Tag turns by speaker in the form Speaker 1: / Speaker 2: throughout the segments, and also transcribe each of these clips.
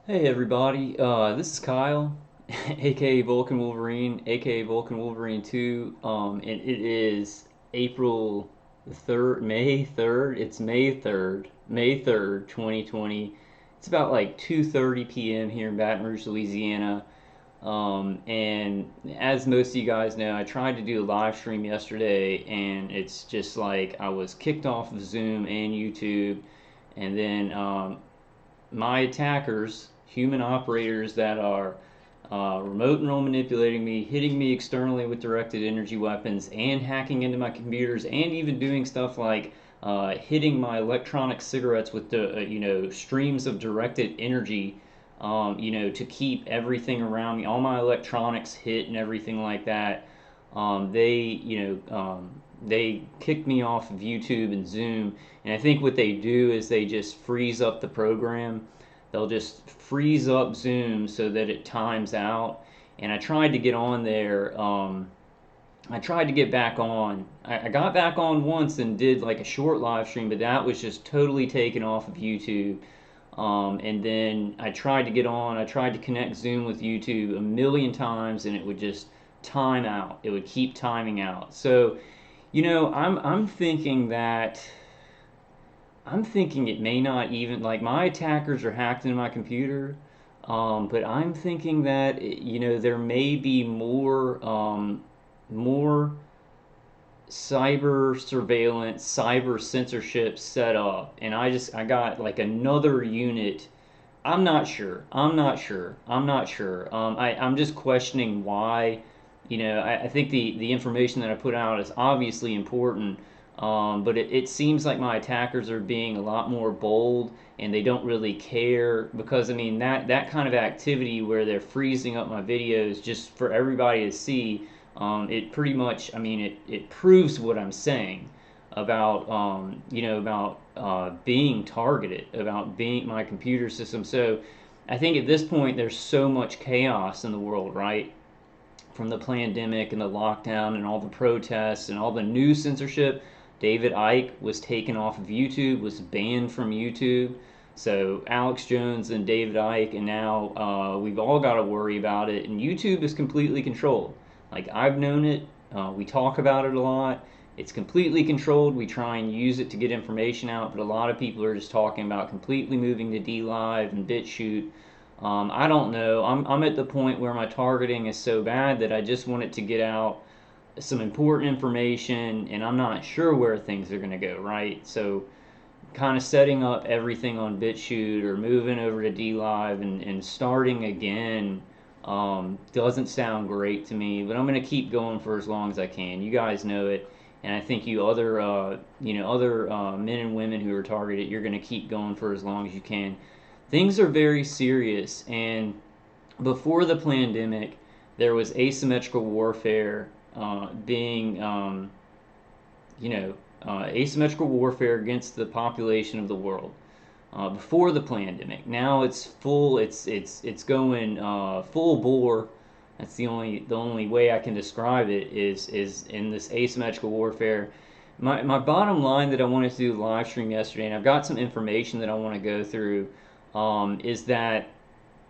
Speaker 1: Hey everybody, this is Kyle, aka Vulcan Wolverine, aka Vulcan Wolverine 2, and it is April the 3rd, May 3rd, it's May 3rd, 2020. It's about like 2:30 p.m. here in Baton Rouge, Louisiana. And as most of you guys know, I tried to do a live stream yesterday, and it's just like I was kicked off of Zoom and YouTube, and then my attackers, human operators that are remote and role manipulating me, hitting me externally with directed energy weapons, and hacking into my computers, and even doing stuff like hitting my electronic cigarettes with the streams of directed energy, to keep everything around me, all my electronics hit and everything like that. They kicked me off of YouTube and Zoom, and I think what they do is they just freeze up the program. They'll just freeze up Zoom so that it times out. And I tried to get on there. I tried to get back on. I got back on once and did like a short live stream, but that was just totally taken off of YouTube. And then I tried to get on. I tried to connect Zoom with YouTube a million times, and it would just time out. It would keep timing out. So, I'm thinking it may not even, like, my attackers are hacked into my computer, but I'm thinking that there may be more cyber surveillance, cyber censorship set up, and I got like another unit. I'm not sure. I'm just questioning why. I think the information that I put out is obviously important, but it seems like my attackers are being a lot more bold, and they don't really care, because I mean that kind of activity where they're freezing up my videos just for everybody to see, it pretty much, I mean, it proves what I'm saying about being targeted, about being my computer system. So I think at this point there's so much chaos in the world, right? From the pandemic and the lockdown and all the protests and all the new censorship. David Icke was taken off of YouTube, was banned from YouTube. So Alex Jones and David Icke, and now we've all got to worry about it. And YouTube is completely controlled. Like, I've known it. We talk about it a lot. It's completely controlled. We try and use it to get information out, but a lot of people are just talking about completely moving to DLive and BitChute. I don't know. I'm at the point where my targeting is so bad that I just want it to get out some important information, and I'm not sure where things are going to go, right? So, kind of setting up everything on BitChute or moving over to DLive and starting again doesn't sound great to me, but I'm going to keep going for as long as I can. You guys know it. And I think you other men and women who are targeted, you're going to keep going for as long as you can. Things are very serious, and before the pandemic, there was asymmetrical warfare being, asymmetrical warfare against the population of the world before the pandemic. Now it's it's going full bore. That's the only way I can describe it is in this asymmetrical warfare. My bottom line that I wanted to do live stream yesterday, and I've got some information that I want to go through, is that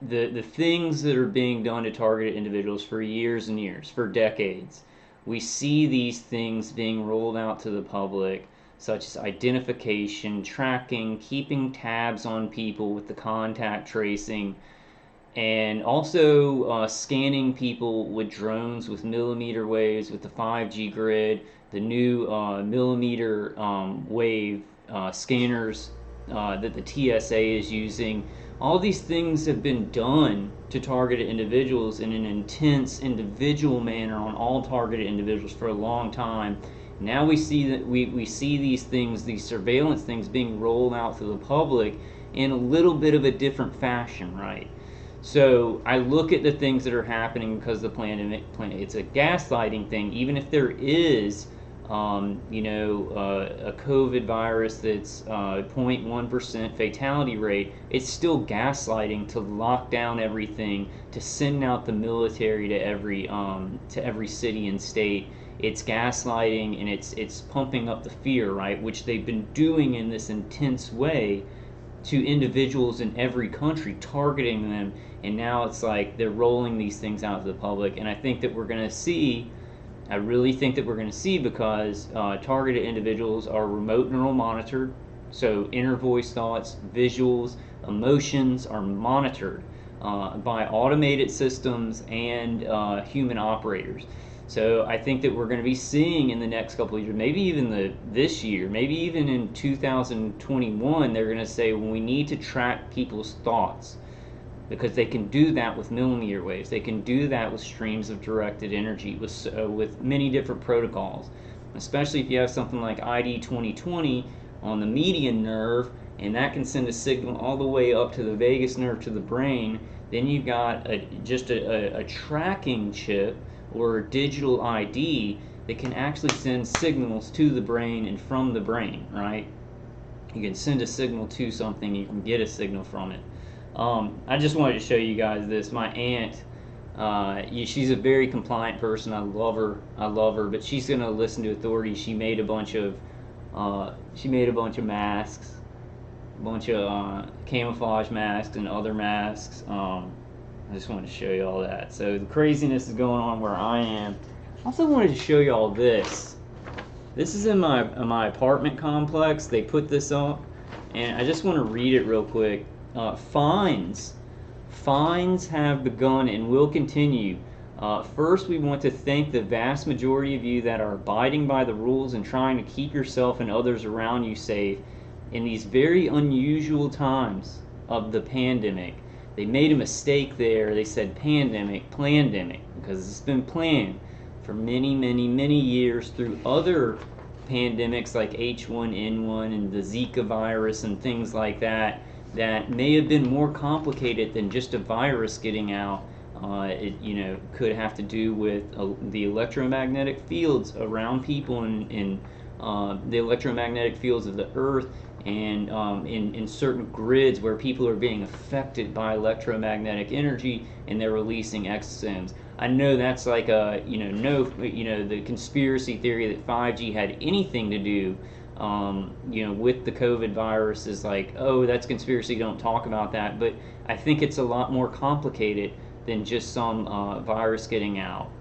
Speaker 1: the things that are being done to targeted individuals for years and years, for decades, we see these things being rolled out to the public, such as identification, tracking, keeping tabs on people with the contact tracing, and also scanning people with drones with millimeter waves, with the 5G grid, the new millimeter wave scanners that the TSA is using. All these things have been done to targeted individuals in an intense individual manner on all targeted individuals for a long time. Now we see that we see these things, these surveillance things, being rolled out to the public in a little bit of a different fashion, right? So I look at the things that are happening because of the pandemic. It's a gaslighting thing. Even if there is, a COVID virus that's 0.1% fatality rate, it's still gaslighting to lock down everything, to send out the military to every city and state. It's gaslighting, and it's pumping up the fear, right? Which they've been doing in this intense way to individuals in every country, targeting them, and now it's like they're rolling these things out to the public. And I think that we're going to see, I really think that we're going to see, because targeted individuals are remote neural monitored, so inner voice thoughts, visuals, emotions are monitored by automated systems and human operators. So I think that we're going to be seeing in the next couple of years, maybe even this year, maybe even in 2021, they're going to say, well, we need to track people's thoughts, because they can do that with millimeter waves. They can do that with streams of directed energy, with many different protocols. Especially if you have something like ID 2020 on the median nerve, and that can send a signal all the way up to the vagus nerve to the brain. Then you've got just a tracking chip or a digital ID that can actually send signals to the brain and from the brain, right? You can send a signal to something, you can get a signal from it. I just wanted to show you guys this. My aunt, she's a very compliant person. I love her, but she's going to listen to authorities. She made a bunch of masks, a bunch of camouflage masks and other masks. I just wanted to show you all that. So the craziness is going on where I am. I also wanted to show you all this. This is in my apartment complex. They put this up, and I just want to read it real quick. Fines have begun and will continue. First, we want to thank the vast majority of you that are abiding by the rules and trying to keep yourself and others around you safe in these very unusual times of the pandemic. They made a mistake there. They said plandemic, because it's been planned for many, many, many years through other pandemics like H1N1 and the Zika virus and things like that, that may have been more complicated than just a virus getting out. It could have to do with the electromagnetic fields around people and the electromagnetic fields of the earth, and in certain grids where people are being affected by electromagnetic energy and they're releasing exosomes. I know that's like the conspiracy theory that 5G had anything to do with the COVID virus is like, oh, that's conspiracy, don't talk about that. But I think it's a lot more complicated than just some virus getting out.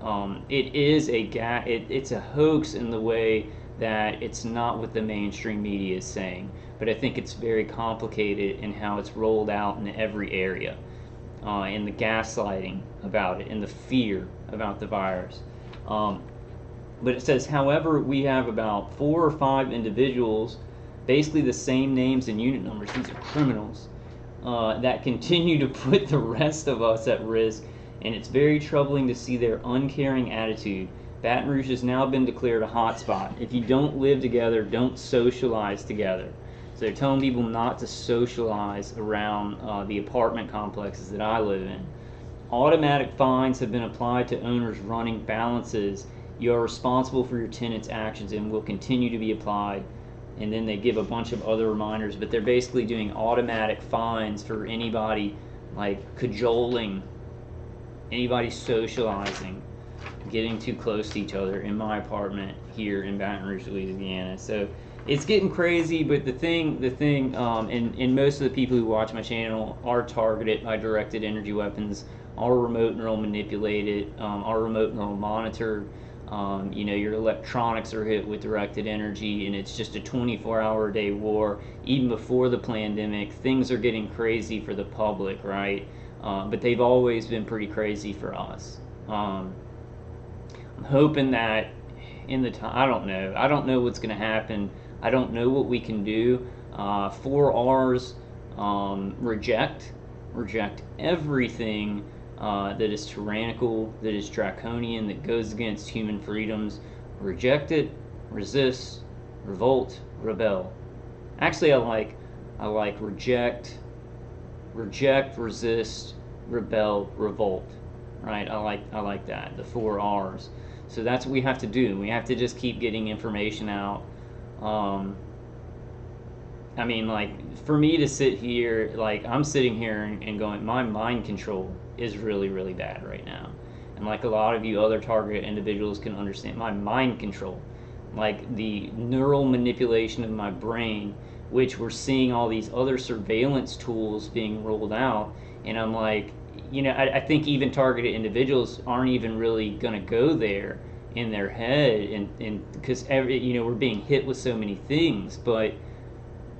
Speaker 1: It is it's a hoax in the way that it's not what the mainstream media is saying, but I think it's very complicated in how it's rolled out in every area, and the gaslighting about it and the fear about the virus. But it says, however, we have about 4 or 5 individuals, basically the same names and unit numbers, these are criminals, that continue to put the rest of us at risk, and it's very troubling to see their uncaring attitude. Baton Rouge has now been declared a hotspot. If you don't live together, don't socialize together. So they're telling people not to socialize around the apartment complexes that I live in. Automatic fines have been applied to owners running balances. You are responsible for your tenants' actions and will continue to be applied. And then they give a bunch of other reminders, but they're basically doing automatic fines for anybody like cajoling, anybody socializing, getting too close to each other in my apartment here in Baton Rouge, Louisiana. So it's getting crazy, but the thing, and most of the people who watch my channel are targeted by directed energy weapons, are remote neural manipulated, are remote neural monitored. Your electronics are hit with directed energy, and it's just a 24-hour-a-day war. Even before the pandemic, things are getting crazy for the public, right? But they've always been pretty crazy for us. I'm hoping that in the time, I don't know what's going to happen. I don't know what we can do. 4 R's, reject everything that is tyrannical, that is draconian, that goes against human freedoms. Reject it, resist, revolt, rebel. Actually, I like reject, resist, rebel, revolt. Right? I like that. The 4 R's. So that's what we have to do. We have to just keep getting information out. For me to sit here, I'm sitting here and going, my mind control is really, really bad right now. And like a lot of you other target individuals can understand, my mind control, like the neural manipulation of my brain which we're seeing all these other surveillance tools being rolled out. And I'm like, I think even targeted individuals aren't even really going to go there in their head, and because we're being hit with so many things. But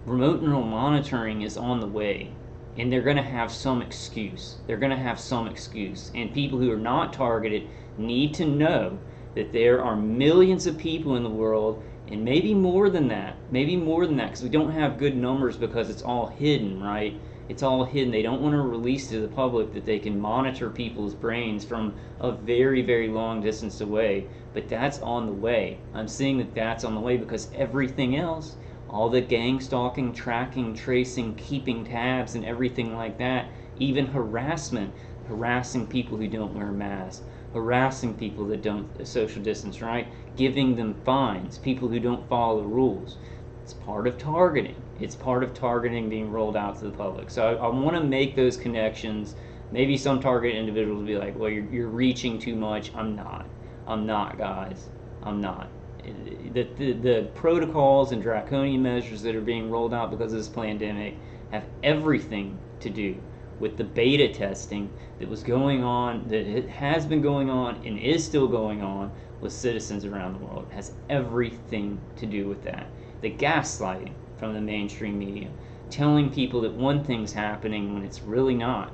Speaker 1: remote neural monitoring is on the way, and they're going to have some excuse. And people who are not targeted need to know that there are millions of people in the world, and maybe more than that, because we don't have good numbers because it's all hidden, right? It's all hidden. They don't want to release to the public that they can monitor people's brains from a very, very long distance away. But that's on the way. I'm seeing that that's on the way because everything else, all the gang stalking, tracking, tracing, keeping tabs, and everything like that, even harassing people who don't wear masks, harassing people that don't social distance, right? Giving them fines, people who don't follow the rules. It's part of targeting. It's part of targeting being rolled out to the public. So I want to make those connections. Maybe some targeted individuals will be like, well, you're reaching too much. I'm not, guys. I'm not. The protocols and draconian measures that are being rolled out because of this pandemic have everything to do with the beta testing that was going on, that it has been going on and is still going on with citizens around the world. It has everything to do with that. The gaslighting from the mainstream media, telling people that one thing's happening when it's really not.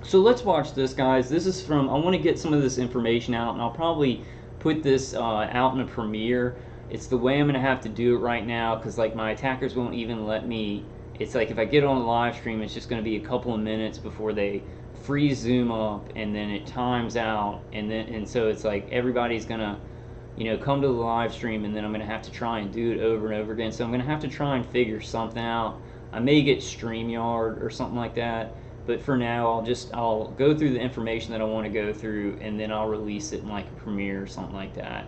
Speaker 1: So let's watch this, guys. This is from, I want to get some of this information out, and I'll probably put this out in a premiere. It's the way I'm going to have to do it right now, because like my attackers won't even let me. It's like if I get on the live stream, it's just going to be a couple of minutes before they freeze Zoom up, and then it times out, and so it's like everybody's going to come to the live stream, and then I'm going to have to try and do it over and over again. So I'm going to have to try and figure something out. I may get StreamYard or something like that, but for now I'll go through the information that I want to go through, and then I'll release it in like a premiere or something like that.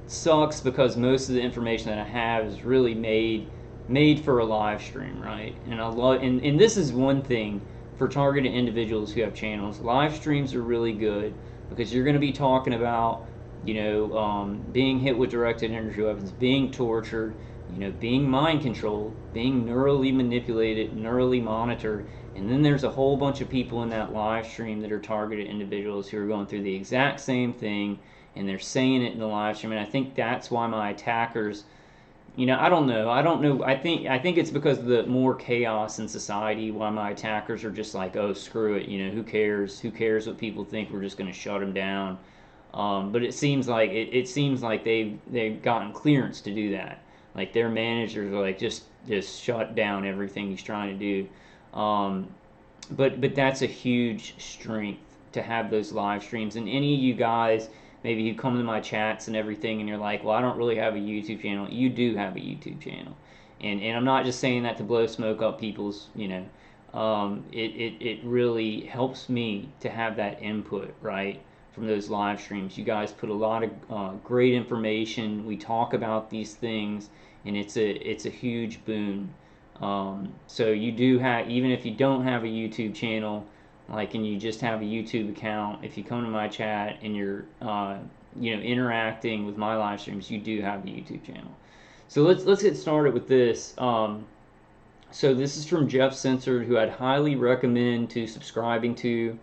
Speaker 1: Sucks because most of the information that I have is really made for a live stream, right? And this is one thing for targeted individuals who have channels. Live streams are really good because you're going to be talking about being hit with directed energy weapons, being tortured, being mind controlled, being neurally manipulated, neurally monitored. And then there's a whole bunch of people in that live stream that are targeted individuals who are going through the exact same thing, and they're saying it in the live stream. And I think that's why my attackers, I don't know. I think it's because of the more chaos in society, why my attackers are just like, oh, screw it. Who cares what people think? We're just going to shut them down. But it seems like they've gotten clearance to do that. Like their managers are like, just shut down everything he's trying to do. But that's a huge strength to have those live streams. And any of you guys, maybe you come to my chats and everything, and you're like, well, I don't really have a YouTube channel. You do have a YouTube channel, and I'm not just saying that to blow smoke up people's. It really helps me to have that input, right, from those live streams. You guys put a lot of great information. We talk about these things, and it's a huge boon. So you do have, even if you don't have a YouTube channel, and you just have a YouTube account, if you come to my chat and you're interacting with my live streams, you do have a YouTube channel. So let's get started with this. So this is from Jeff Censored, who I'd highly recommend to subscribing to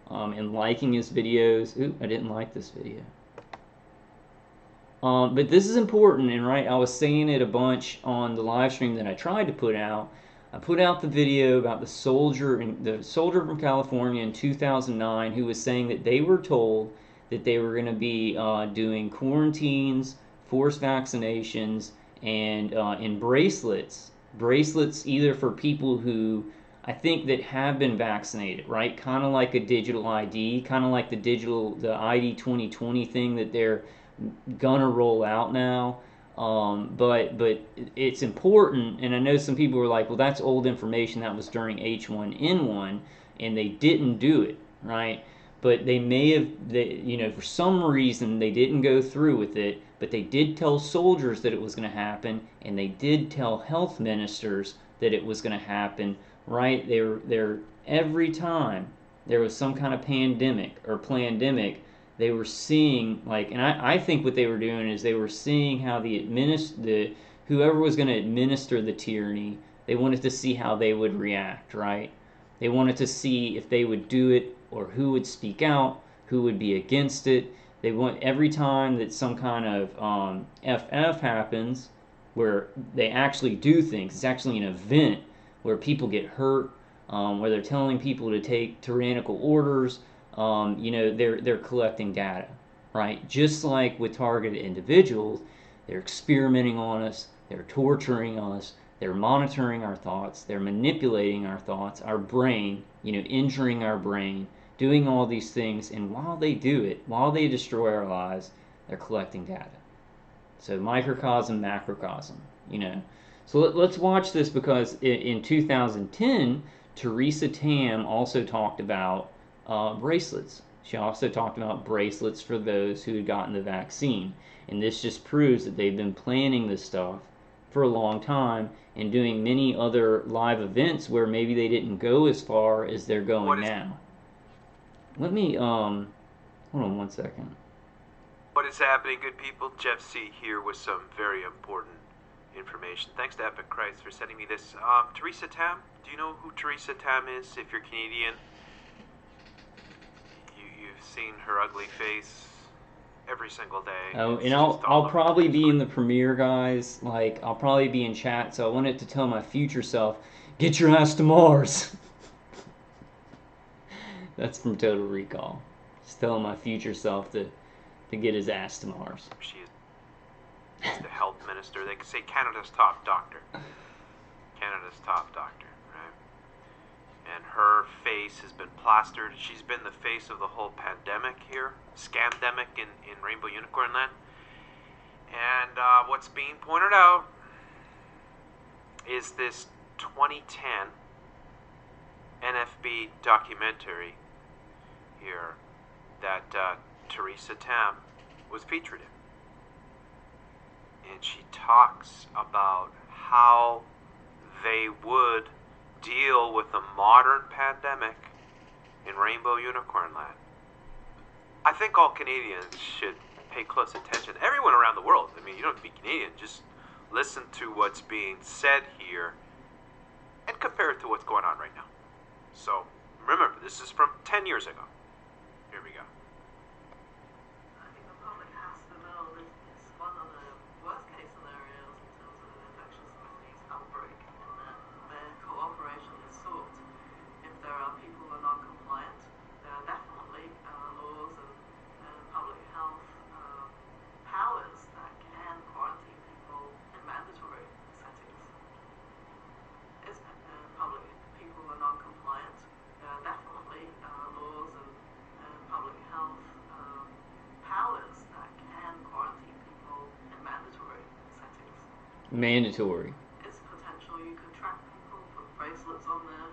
Speaker 1: and liking his videos. Ooh, I didn't like this video. But this is important, and I was saying it a bunch on the live stream that I tried to put out. I put out the video about the soldier from California in 2009 who was saying that they were told that they were going to be doing quarantines, forced vaccinations, and in bracelets either for people who I think that have been vaccinated, right? Kind of like a digital ID, kind of like the ID 2020 thing that they're gonna roll out now. But it's important, and I know some people were like, well, that's old information, that was during H1N1, and they didn't do it, right? But they may have, for some reason they didn't go through with it, but they did tell soldiers that it was going to happen, and they did tell health ministers that it was going to happen, right? They're every time there was some kind of pandemic or plandemic, they were seeing, and I think what they were doing is they were seeing how who whoever was going to administer the tyranny, they wanted to see how they would react, right? They wanted to see if they would do it or who would speak out, who would be against it. They want every time that some kind of FF happens, where they actually do things, it's actually an event where people get hurt, where they're telling people to take tyrannical orders. They're collecting data, right? Just like with targeted individuals, they're experimenting on us, they're torturing us, they're monitoring our thoughts, they're manipulating our thoughts, our brain, injuring our brain, doing all these things. And while they do it, while they destroy our lives, they're collecting data. So microcosm, macrocosm, So let's watch this, because in 2010, Theresa Tam also talked about bracelets. She also talked about bracelets for those who had gotten the vaccine. And this just proves that they've been planning this stuff for a long time and doing many other live events where maybe they didn't go as far as they're going now. Let me, hold on one second.
Speaker 2: What is happening, good people? Jeff C. here with some very important information. Thanks to Epic Christ for sending me this. Theresa Tam, do you know who Theresa Tam is? If you're Canadian, you've seen her ugly face every single day.
Speaker 1: Oh, and I'll probably be in the premiere, guys. Like, I'll probably be in chat, so I wanted to tell my future self, get your ass to Mars. That's from Total Recall. Just telling my future self to get his ass to Mars.
Speaker 2: She is the health minister. They could say Canada's top doctor. Canada's top doctor, right? And her face has been plastered. She's been the face of the whole pandemic here. Scamdemic in Rainbow Unicorn Land. And what's being pointed out is this 2010 NFB documentary here that Theresa Tam was featured in. And she talks about how they would deal with a modern pandemic in Rainbow Unicorn Land. I think all Canadians should pay close attention. Everyone around the world. I mean, you don't have to be Canadian. Just listen to what's being said here and compare it to what's going on right now. So, remember, this is from 10 years ago. Here we go.
Speaker 3: I think the public has to know this is one of the worst case scenarios in terms of an infectious disease outbreak, and that their cooperation is sought. If there are people who are non-compliant, there are definitely laws and public health powers that can quarantine people in mandatory settings. If public people who are non-compliant, there are definitely laws and public health powers that can quarantine people in mandatory settings.
Speaker 1: Mandatory.
Speaker 3: It's potential you could track people, put bracelets on their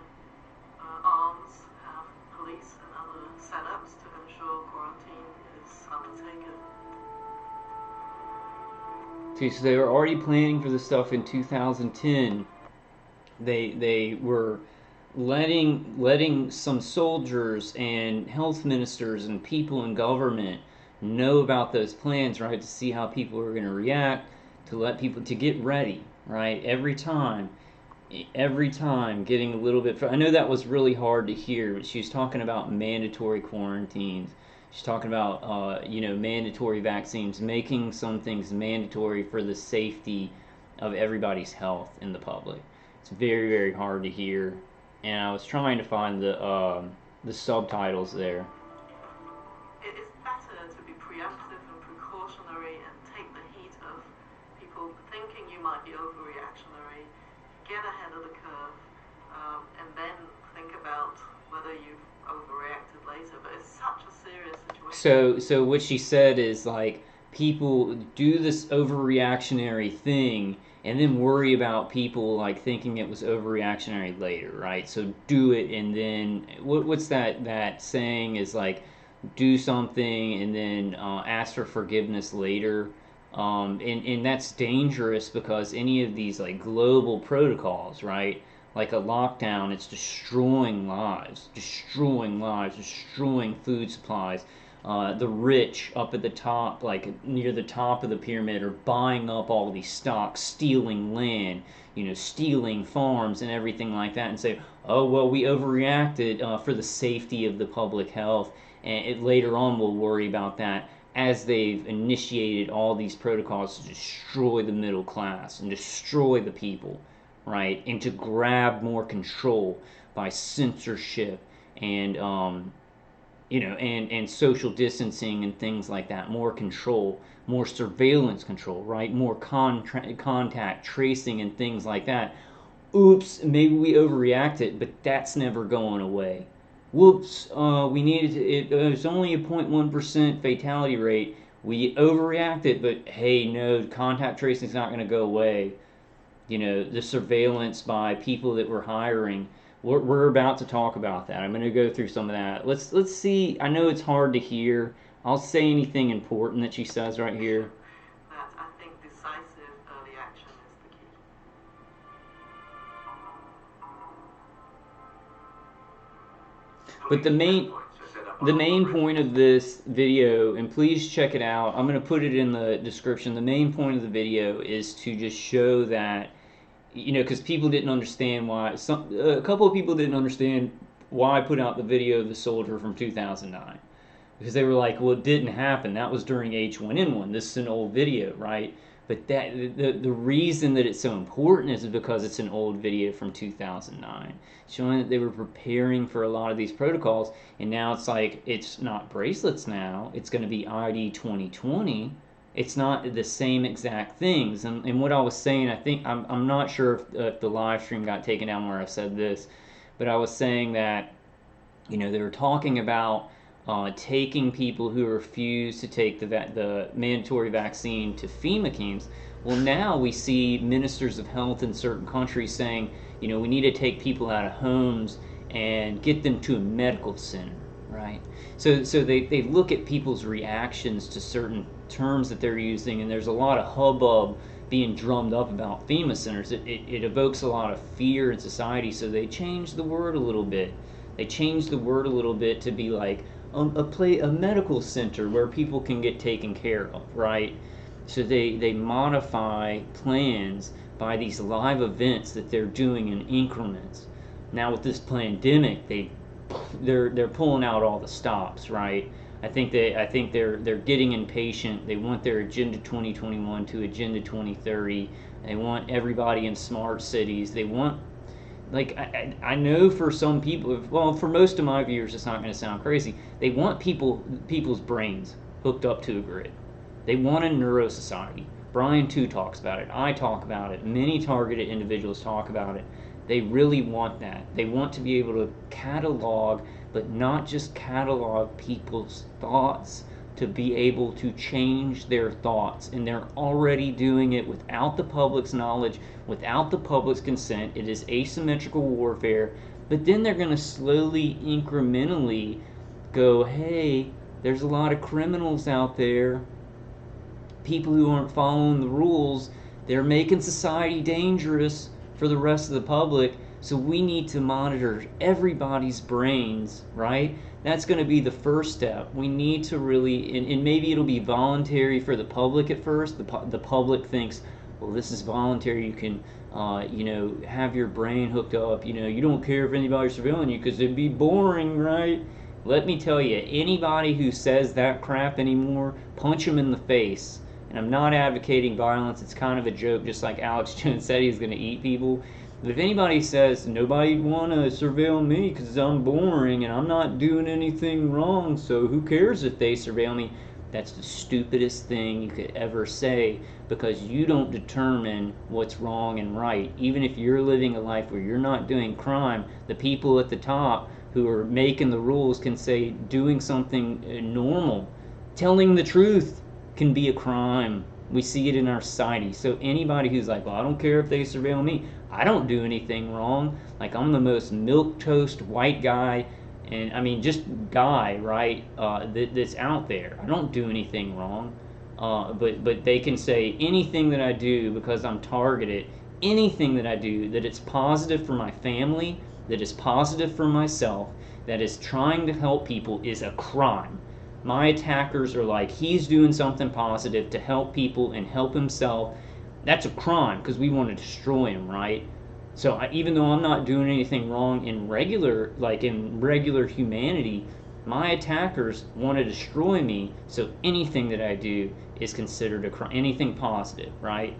Speaker 3: arms, have police and other setups to ensure quarantine is undertaken.
Speaker 1: See, so they were already planning for this stuff in 2010. They were letting some soldiers and health ministers and people in government know about those plans, right, to see how people were going to react, to let people, to get ready, right, every time getting a little bit. I know that was really hard to hear, but she's talking about mandatory quarantines. She's talking about mandatory vaccines, making some things mandatory for the safety of everybody's health in the public. It's very, very hard to hear, and I was trying to find the subtitles there.
Speaker 3: It is better to be preemptive and precautionary and take the heat of people thinking you might be overreactionary, get ahead of the curve, and then think about whether you've overreacted later. But it's such a serious situation.
Speaker 1: So what she said is, like, people do this overreactionary thing and then worry about people like thinking it was overreactionary later, right? So do it, and then what's that saying is, like, do something and then ask for forgiveness later. And that's dangerous, because any of these, like, global protocols, right? Like a lockdown, it's destroying lives, destroying food supplies, The rich up at the top, like near the top of the pyramid, are buying up all these stocks, stealing land, stealing farms and everything like that, and say, oh, well, we overreacted for the safety of the public health, and later on we'll worry about that, as they've initiated all these protocols to destroy the middle class and destroy the people, right? And to grab more control by censorship and and social distancing and things like that, more control, more surveillance control, right? More contact tracing and things like that. Oops, maybe we overreacted, but that's never going away. Whoops, we needed to, it's only a 0.1% fatality rate. We overreacted, but hey, no, contact tracing is not going to go away. The surveillance by people that we're hiring. We're about to talk about that. I'm going to go through some of that. Let's see. I know it's hard to hear. I'll say anything important that she says right here.
Speaker 3: That I think decisive early action is the key.
Speaker 1: But the main point of this video, and please check it out, I'm going to put it in the description. The main point of the video is to just show that, because people didn't understand why, a couple of people didn't understand why I put out the video of the soldier from 2009. Because they were like, well, it didn't happen. That was during H1N1. This is an old video, right? But the reason that it's so important is because it's an old video from 2009, showing that they were preparing for a lot of these protocols, and now it's like, it's not bracelets now, it's going to be ID 2020. It's not the same exact things. And what I was saying, I think, I'm not sure if the live stream got taken down where I said this, but I was saying that, they were talking about taking people who refuse to take the mandatory vaccine to FEMA camps. Well, now we see ministers of health in certain countries saying, we need to take people out of homes and get them to a medical center, right? So they look at people's reactions to certain terms that they're using, and there's a lot of hubbub being drummed up about FEMA centers. It evokes a lot of fear in society, so they change the word a little bit. They change the word a little bit to be like a medical center where people can get taken care of, right? So they modify plans by these live events that they're doing in increments. Now with this pandemic, they're pulling out all the stops, right? I think they're getting impatient. They want their Agenda 2021 to Agenda 2030. They want everybody in smart cities. They want, like, I know for some people, well, for most of my viewers, it's not going to sound crazy. They want people's brains hooked up to a grid. They want a neuro society. Brian too talks about it. I talk about it. Many targeted individuals talk about it. They really want that. They want to be able to catalog, but not just catalog people's thoughts, to be able to change their thoughts. And they're already doing it without the public's knowledge, without the public's consent. It is asymmetrical warfare. But then they're going to slowly, incrementally go, hey, there's a lot of criminals out there, people who aren't following the rules. They're making society dangerous for the rest of the public, so we need to monitor everybody's brains, right? That's going to be the first step. We need to really, and maybe it'll be voluntary for the public at first. The public thinks, well, this is voluntary. You can, have your brain hooked up. You don't care if anybody's surveilling you because it'd be boring, right? Let me tell you, anybody who says that crap anymore, punch them in the face. And I'm not advocating violence. It's kind of a joke, just like Alex Jones said he's going to eat people. But if anybody says, nobody want to surveil me because I'm boring and I'm not doing anything wrong, so who cares if they surveil me? That's the stupidest thing you could ever say, because you don't determine what's wrong and right. Even if you're living a life where you're not doing crime, the people at the top who are making the rules can say doing something normal, telling the truth, can be a crime. We see it in our society. So anybody who's like, well, I don't care if they surveil me, I don't do anything wrong, like I'm the most milquetoast white guy, and I mean just guy, right, that's out there. I don't do anything wrong, but they can say anything that I do because I'm targeted, anything that I do that it's positive for my family, that is positive for myself, that is trying to help people, is a crime. My attackers are like, he's doing something positive to help people and help himself. That's a crime because we want to destroy him, right? So even though I'm not doing anything wrong in regular humanity, my attackers want to destroy me. So anything that I do is considered a crime. Anything positive, right?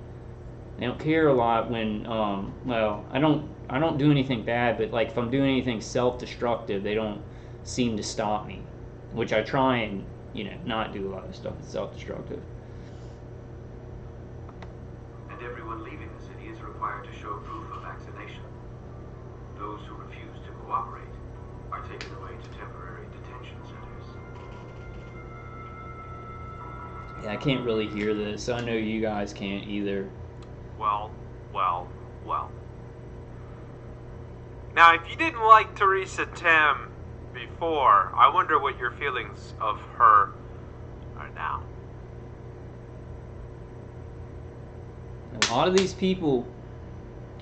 Speaker 1: They don't care a lot when, well, I don't do anything bad, but like if I'm doing anything self-destructive, they don't seem to stop me, which I try and not do a lot of stuff that's self-destructive.
Speaker 4: And everyone leaving the city is required to show proof of vaccination. Those who refuse to cooperate are taken away to temporary detention centers.
Speaker 1: Yeah, I can't really hear this. I know you guys can't either.
Speaker 2: Well. Now, if you didn't like Theresa Tim before, I wonder what your feelings of her are now.
Speaker 1: A lot of these people.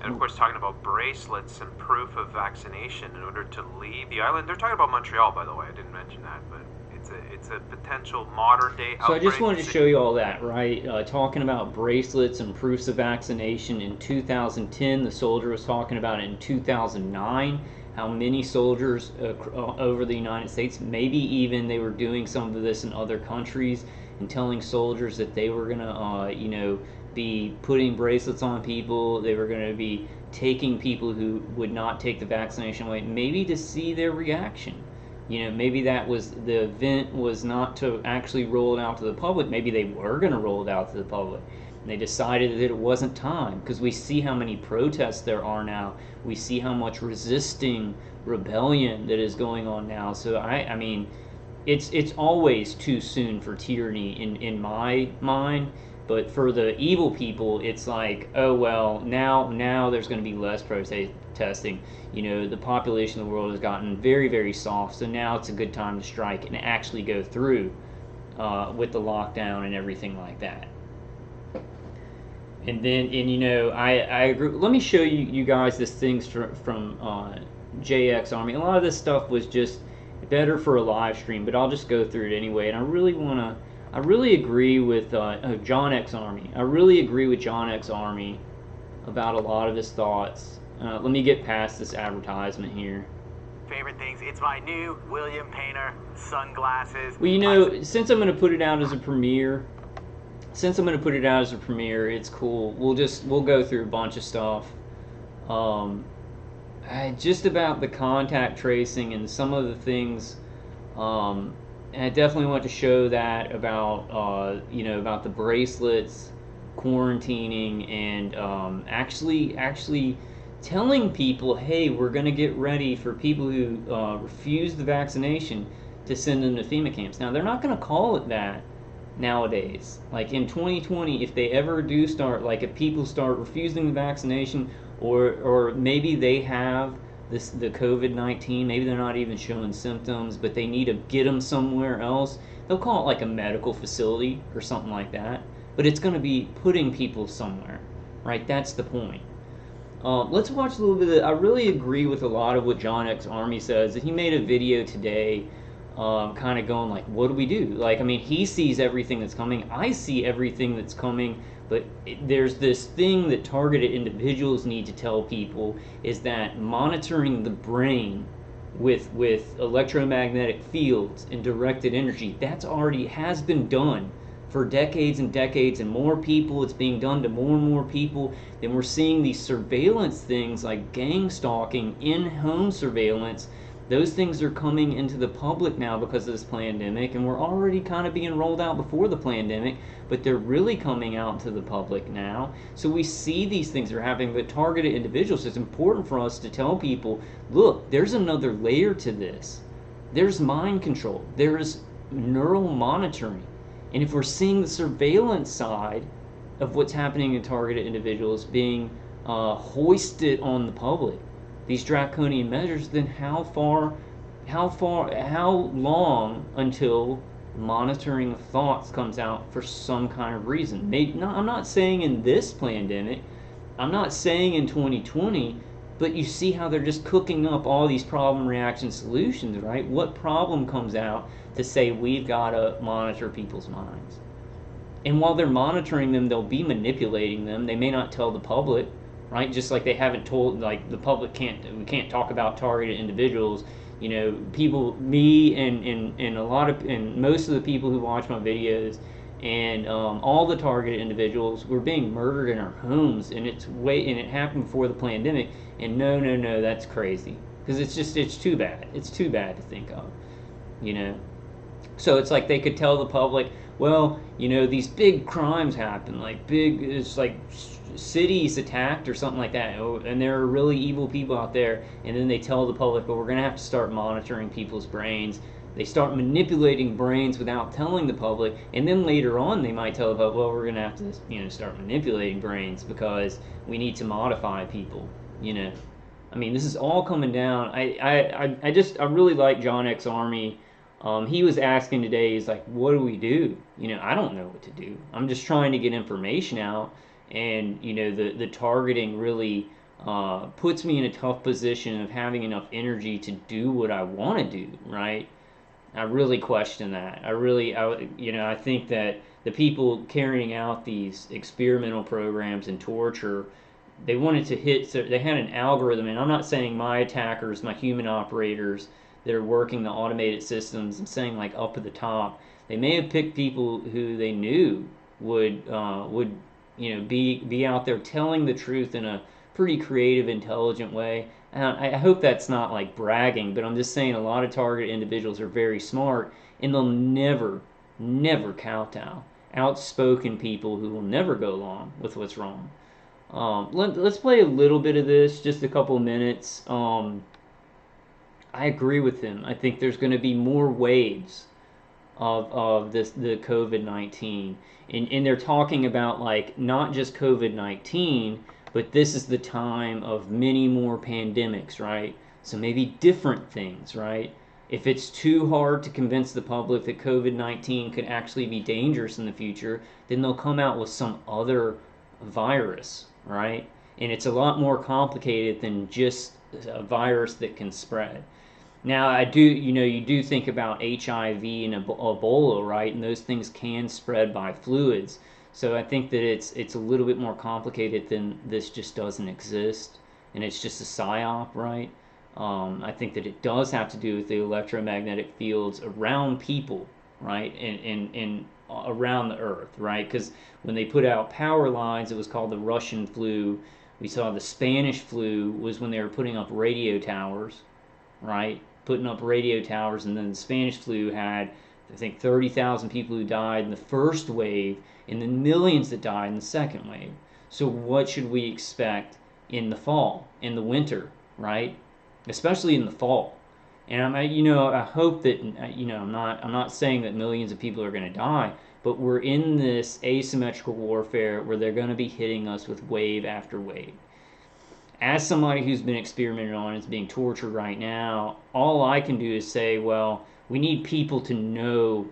Speaker 2: And of course, talking about bracelets and proof of vaccination in order to leave the island. They're talking about Montreal, by the way. I didn't mention that, but it's a potential modern day outbreak.
Speaker 1: So I just wanted to show you all that, right? Talking about bracelets and proofs of vaccination in 2010. The soldier was talking about it in 2009. How many soldiers over the United States, maybe even they were doing some of this in other countries and telling soldiers that they were going to, be putting bracelets on people. They were going to be taking people who would not take the vaccination away, maybe to see their reaction. Maybe that was the event was not to actually roll it out to the public. Maybe they were going to roll it out to the public. And they decided that it wasn't time because we see how many protests there are now. We see how much resisting rebellion that is going on now. So I mean, it's always too soon for tyranny in my mind. But for the evil people, it's like, oh well, now there's going to be less protesting. The population of the world has gotten very, very soft, so now it's a good time to strike and actually go through with the lockdown and everything like that. And then, I agree. Let me show you guys this things from JX Army. A lot of this stuff was just better for a live stream, but I'll just go through it anyway. And I really agree with John X Army. I really agree with John X Army about a lot of his thoughts. Let me get past this advertisement here.
Speaker 5: Favorite things. It's my new William Painter sunglasses.
Speaker 1: Well, since I'm going to put it out as a premiere, it's cool. We'll go through a bunch of stuff. Just about the contact tracing and some of the things. And I definitely want to show that about about the bracelets, quarantining, and actually telling people, hey, we're going to get ready for people who refuse the vaccination to send them to FEMA camps. Now, they're not going to call it that nowadays. Like in 2020, if they ever do start, like if people start refusing the vaccination, or maybe they have the COVID-19, maybe they're not even showing symptoms, but they need to get them somewhere else, they'll call it like a medical facility or something like that. But it's going to be putting people somewhere, right? That's the point. Let's watch a little bit I really agree with a lot of what John X Army says. He made a video today kind of going like, what do we do? Like, I mean, he sees everything that's coming. I see everything that's coming. But there's this thing that targeted individuals need to tell people is that monitoring the brain with electromagnetic fields and directed energy, that's already has been done for decades and decades, and more people, it's being done to more and more people. Then we're seeing these surveillance things like Gangstalking, in-home surveillance. Those things are coming into the public now because of this pandemic, and we're already kind of being rolled out before the pandemic, but they're really coming out to the public now. So we see these things are happening, but targeted individuals, it's important for us to tell people, look, there's another layer to this. There's mind control. There's neuro-monitoring. And if we're seeing the surveillance side of what's happening in targeted individuals being hoisted on the public, these draconian measures, then how long until monitoring of thoughts comes out for some kind of reason? I'm not saying in this pandemic, I'm not saying in 2020, But you see how they're just cooking up all these problem reaction solutions, right? What problem comes out to say we've got to monitor people's minds? And while they're monitoring them, they'll be manipulating them. They may not tell the public, right? Just like they haven't told, like the public we can't talk about targeted individuals. You know, people, me and a lot of, and most of the people who watch my videos, and all the targeted individuals were being murdered in our homes, and and it happened before the pandemic. And no, that's crazy, because it's too bad. It's too bad to think of, you know. So it's like they could tell the public, well, you know, these big crimes happen, like it's like cities attacked or something like that, and there are really evil people out there, and then they tell the public, well, we're going to have to start monitoring people's brains. They start manipulating brains without telling the public, and then later on they might tell the public, well, we're going to have to, you know, start manipulating brains because we need to modify people, you know. I mean, this is all coming down. I really like John X. Army. He was asking today, he's like, what do we do? You know, I don't know what to do. I'm just trying to get information out. And, you know, the targeting really puts me in a tough position of having enough energy to do what I want to do, right? I really question that. I think that the people carrying out these experimental programs and torture, they wanted to hit, so they had an algorithm, and I'm not saying my attackers, my human operators that are working the automated systems, and saying like up at the top, they may have picked people who they knew would you know, be out there telling the truth in a pretty creative, intelligent way. I hope that's not like bragging, but I'm just saying a lot of targeted individuals are very smart, and they'll never kowtow. Outspoken people who will never go along with what's wrong. Let's play a little bit of this, just a couple of minutes. I agree with him. I think there's going to be more waves of the COVID-19, and they're talking about like not just COVID-19, but this is the time of many more pandemics, right? So maybe different things, right? If it's too hard to convince the public that COVID-19 could actually be dangerous in the future, then they'll come out with some other virus, right? And it's a lot more complicated than just a virus that can spread. Now, you do think about HIV and Ebola, right? And those things can spread by fluids. So I think that it's a little bit more complicated than this just doesn't exist, and it's just a psyop, right? I think that it does have to do with the electromagnetic fields around people, right? And around the earth, right? Because when they put out power lines, it was called the Russian flu. We saw the Spanish flu was when they were putting up radio towers, right? Putting up radio towers, and then the Spanish flu had, I think, 30,000 people who died in the first wave, and then millions that died in the second wave. So what should we expect in the fall, in the winter, right? Especially in the fall. And I hope that, I'm not saying that millions of people are going to die, but we're in this asymmetrical warfare where they're going to be hitting us with wave after wave. As somebody who's been experimented on and is being tortured right now, all I can do is say, well, we need people to know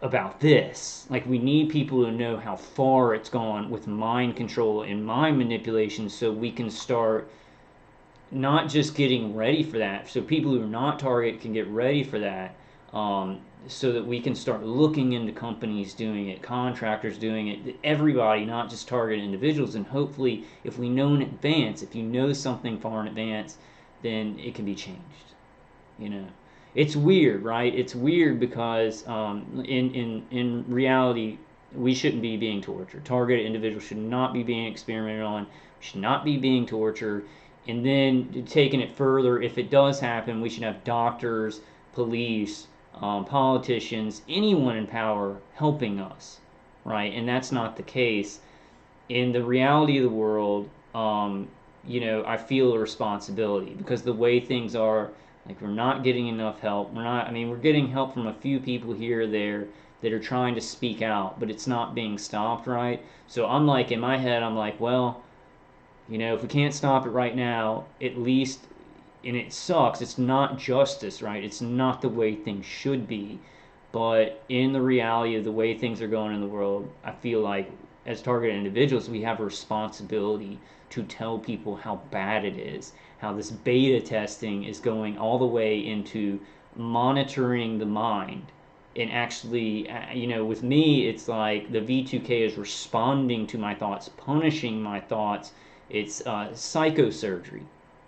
Speaker 1: about this. Like, we need people to know how far it's gone with mind control and mind manipulation, so we can start not just getting ready for that, so people who are not targeted can get ready for that, so that we can start looking into companies doing it, contractors doing it, everybody, not just targeted individuals. And hopefully, if we know in advance, if you know something far in advance, then it can be changed. You know, it's weird, right? It's weird because in reality, we shouldn't be being tortured. Targeted individuals should not be being experimented on, should not be being tortured. And then taking it further, if it does happen, we should have doctors, police, politicians, anyone in power helping us, right? And that's not the case. In the reality of the world, I feel a responsibility because the way things are, like, we're not getting enough help. We're getting help from a few people here or there that are trying to speak out, but it's not being stopped, right? So I'm like, in my head, I'm like, well, if we can't stop it right now, at least, and it sucks, it's not justice, right? It's not the way things should be. But in the reality of the way things are going in the world, I feel like as targeted individuals, we have a responsibility to tell people how bad it is, how this beta testing is going all the way into monitoring the mind. And actually, with me, it's like the V2K is responding to my thoughts, punishing my thoughts. It's psychosurgery.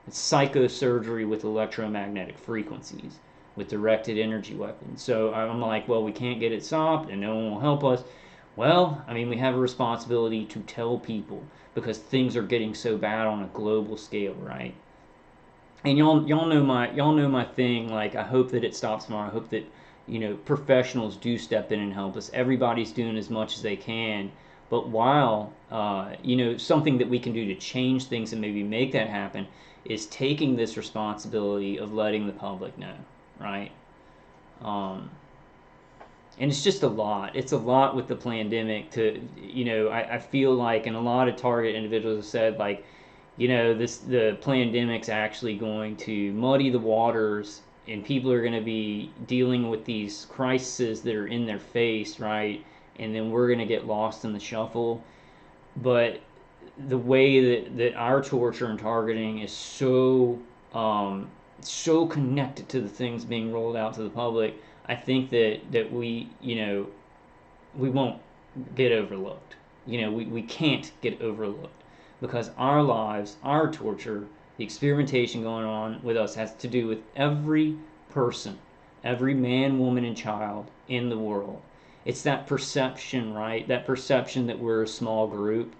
Speaker 1: It's psychosurgery with electromagnetic frequencies, with directed energy weapons. So I'm like, well, we can't get it stopped and no one will help us. Well, I mean, we have a responsibility to tell people because things are getting so bad on a global scale, right? And y'all know my thing. Like, I hope that it stops tomorrow. I hope that professionals do step in and help us. Everybody's doing as much as they can. But while something that we can do to change things and maybe make that happen is taking this responsibility of letting the public know, right? And it's just a lot. It's a lot with the pandemic to, I feel like, and a lot of target individuals have said, like, the pandemic's actually going to muddy the waters and people are going to be dealing with these crises that are in their face, right? And then we're going to get lost in the shuffle. But the way that our torture and targeting is so connected to the things being rolled out to the public, I think that we won't get overlooked. We can't get overlooked because our lives, our torture, the experimentation going on with us has to do with every person, every man, woman, and child in the world. It's that perception, right? That perception that we're a small group,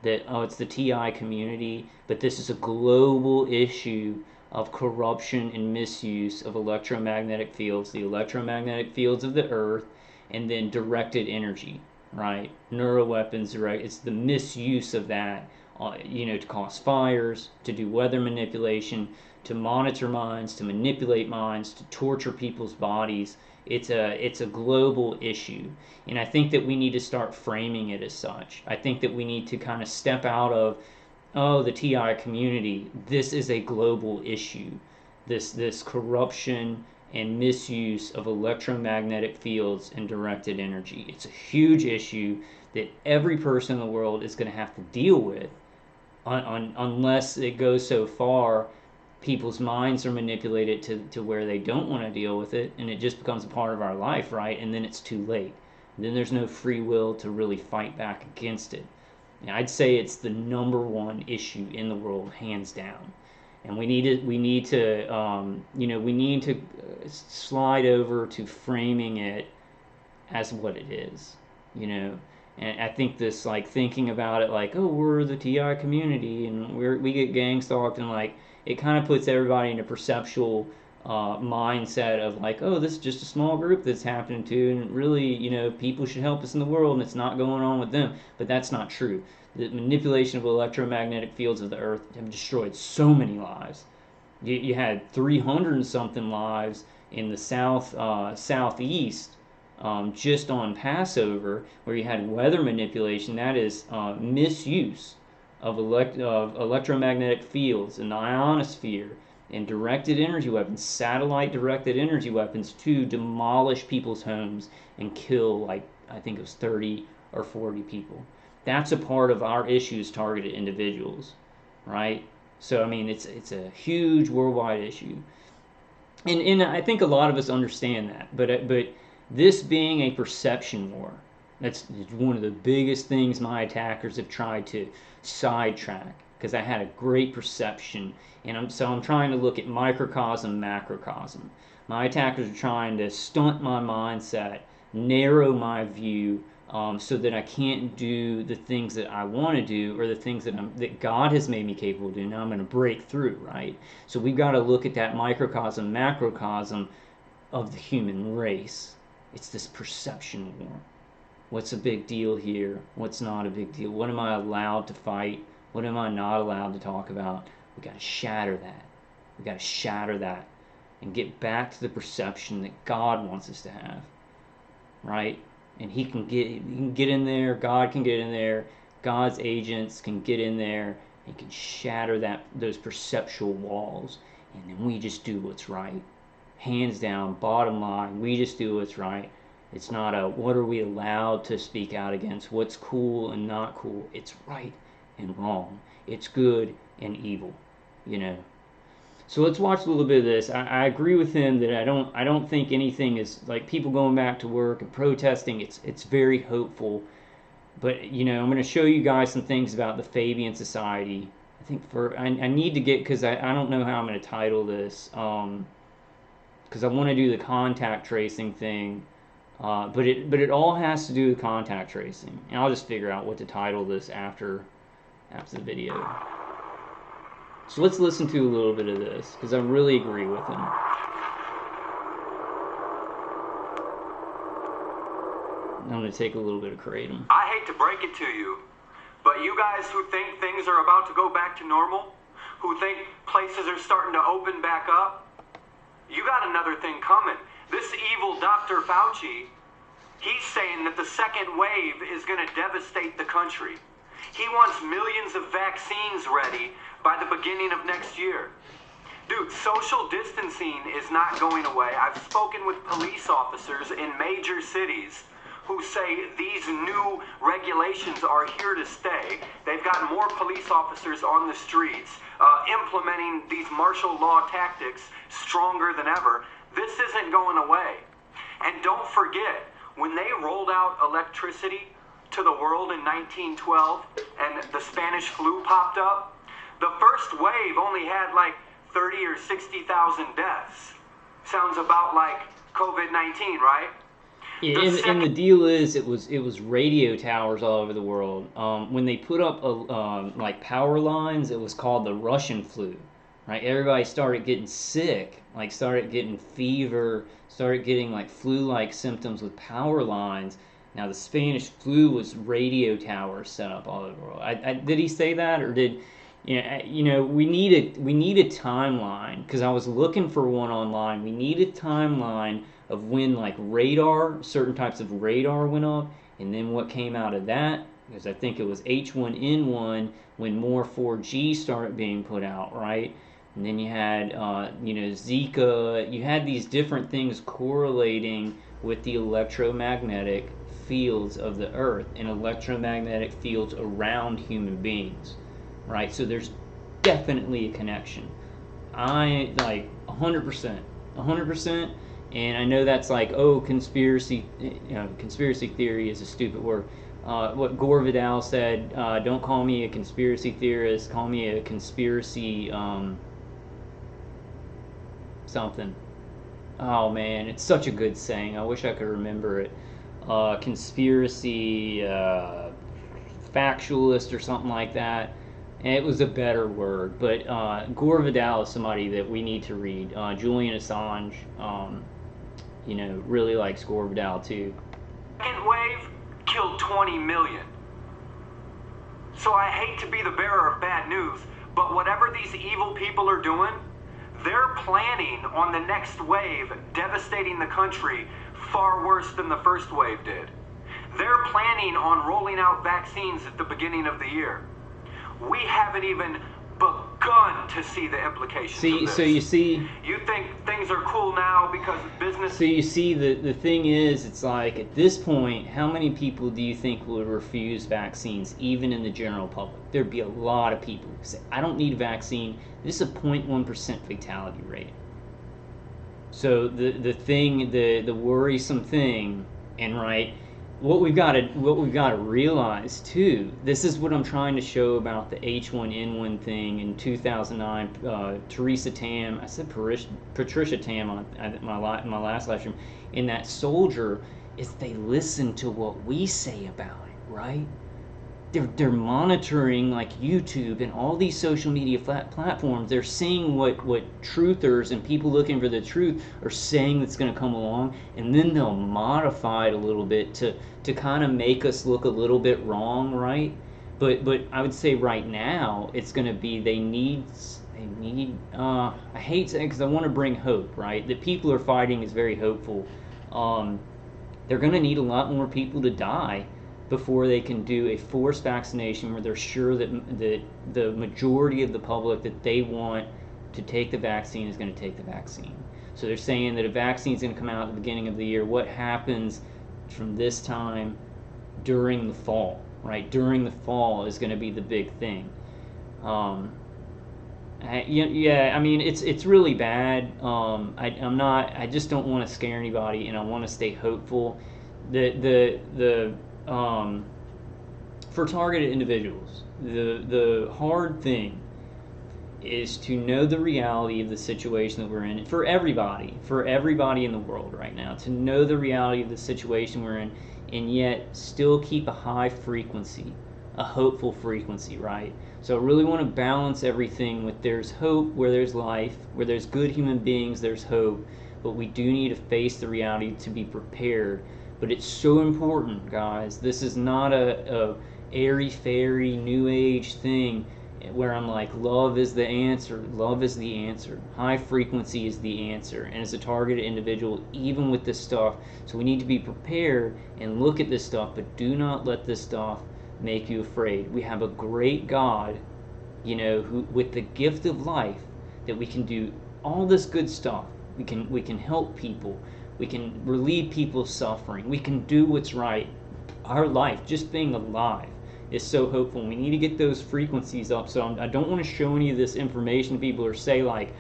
Speaker 1: that, it's the TI community, but this is a global issue of corruption and misuse of electromagnetic fields, the electromagnetic fields of the earth, and then directed energy, right? Neuroweapons, right? It's the misuse of that, to cause fires, to do weather manipulation, to monitor minds, to manipulate minds, to torture people's bodies. It's a global issue, and I think that we need to start framing it as such. I think that we need to kind of step out of, the TI community. This is a global issue. This corruption and misuse of electromagnetic fields and directed energy. It's a huge issue that every person in the world is going to have to deal with, unless it goes so far people's minds are manipulated to where they don't want to deal with it, and it just becomes a part of our life, right? And then it's too late. And then there's no free will to really fight back against it. And I'd say it's the number one issue in the world, hands down. And we need to slide over to framing it as what it is, And I think this, like, thinking about it like, oh, we're the TI community and we get gang stalked, and like, it kind of puts everybody in a perceptual mindset of like, oh, this is just a small group that's happening to, and really, people should help us in the world, and it's not going on with them. But that's not true. The manipulation of electromagnetic fields of the earth have destroyed so many lives. You had 300 and something lives in the southeast, just on Passover, where you had weather manipulation. That is misuse of electromagnetic fields in the ionosphere and directed energy weapons, satellite directed energy weapons, to demolish people's homes and kill, like, I think it was 30 or 40 people. That's a part of our issues, targeted individuals, right? So I mean, it's a huge worldwide issue, and I think a lot of us understand that. But this being a perception war, that's one of the biggest things my attackers have tried to sidetrack, because I had a great perception, and I'm trying to look at microcosm, macrocosm. My attackers are trying to stunt my mindset, narrow my view, so that I can't do the things that I want to do, or the things that God has made me capable of doing. Now I'm going to break through, right? So we've got to look at that microcosm, macrocosm of the human race. It's this perception war. What's a big deal here? What's not a big deal? What am I allowed to fight? What am I not allowed to talk about? We got to shatter that. We got to shatter that and get back to the perception that God wants us to have, right? And he can get in there. God can get in there. God's agents can get in there and can shatter those perceptual walls. And then we just do what's right. Hands down, bottom line, we just do what's right. It's not a what are we allowed to speak out against, what's cool and not cool. It's right and wrong. It's good and evil, you know. So let's watch a little bit of this. I agree with him that I don't think anything is like people going back to work and protesting. It's very hopeful, but you know I'm going to show you guys some things about the Fabian Society. I think I need to get because I don't know how I'm going to title this because I want to do the contact tracing thing, but it all has to do with contact tracing, and I'll just figure out what to title this after the video. So let's listen to a little bit of this, because I really agree with him. I'm going to take a little bit of kratom.
Speaker 6: I hate to break it to you, but you guys who think things are about to go back to normal, who think places are starting to open back up, you got another thing coming. This evil Dr. Fauci, he's saying that the second wave is going to devastate the country. He wants millions of vaccines ready by the beginning of next year. Dude, social distancing is not going away. I've spoken with police officers in major cities who say these new regulations are here to stay. They've got more police officers on the streets, implementing these martial law tactics stronger than ever. This isn't going away. And don't forget, when they rolled out electricity to the world in 1912 and the Spanish flu popped up, the first wave only had like 30 or 60,000 deaths. Sounds about like COVID-19, right?
Speaker 1: Yeah, and the deal is, it was radio towers all over the world. When they put up like power lines, it was called the Russian flu, right? Everybody started getting sick, like started getting fever, started getting like flu-like symptoms with power lines. Now the Spanish flu was radio towers set up all over the world. Did he say that, or did? You know, we need a timeline, because I was looking for one online. We need a timeline of when like certain types of radar went up, and then what came out of that, because I think it was H1N1 when more 4G started being put out, right? And then you had you know, Zika. You had these different things correlating with the electromagnetic fields of the Earth and electromagnetic fields around human beings. Right, so there's definitely a connection. I like 100%, and I know that's like, oh, conspiracy theory is a stupid word. What Gore Vidal said, don't call me a conspiracy theorist, call me a conspiracy something. Oh man, it's such a good saying. I wish I could remember it. Conspiracy factualist or something like that. And it was a better word, but Gore Vidal is somebody that we need to read. Julian Assange, you know, really likes Gore Vidal too.
Speaker 6: Second wave killed 20 million. So I hate to be the bearer of bad news, but whatever these evil people are doing, they're planning on the next wave devastating the country far worse than the first wave did. They're planning on rolling out vaccines at the beginning of the year. We haven't even begun to see the implications of this.
Speaker 1: So you see...
Speaker 6: You think things are cool now because of business...
Speaker 1: So you see, the thing is, it's like, at this point, how many people do you think would refuse vaccines, even in the general public? There'd be a lot of people who say, I don't need a vaccine. This is a 0.1% fatality rate. So the worrisome thing, and right... What we've got to realize too. This is what I'm trying to show about the H1N1 thing in 2009. Theresa Tam, I said Patricia Tam in my last live stream. In that soldier, is they listen to what we say about it, right? They're monitoring like YouTube and all these social media platforms. They're seeing what truthers and people looking for the truth are saying that's going to come along, and then they'll modify it a little bit to kind of make us look a little bit wrong, right? But I would say right now it's going to be they need I hate saying, because I want to bring hope, right? That people are fighting is very hopeful. They're going to need a lot more people to die before they can do a forced vaccination where they're sure that the majority of the public that they want to take the vaccine is going to take the vaccine. So they're saying that a vaccine is going to come out at the beginning of the year. What happens from this time during the fall, right? During the fall is going to be the big thing. Yeah, I mean, it's really bad. I just don't want to scare anybody, and I want to stay hopeful. For targeted individuals, the hard thing is to know the reality of the situation that we're in. For everybody in the world right now, to know the reality of the situation we're in, and yet still keep a high frequency, a hopeful frequency, right? So I really want to balance everything with there's hope where there's life, where there's good human beings, there's hope, but we do need to face the reality to be prepared. But it's so important, guys. This is not a airy-fairy, new age thing where I'm like, love is the answer. Love is the answer. High frequency is the answer. And as a targeted individual, even with this stuff, so we need to be prepared and look at this stuff, but do not let this stuff make you afraid. We have a great God, who with the gift of life, that we can do all this good stuff. We can help people. We can relieve people's suffering. We can do what's right. Our life, just being alive, is so hopeful. We need to get those frequencies up. So I don't want to show any of this information to people or say like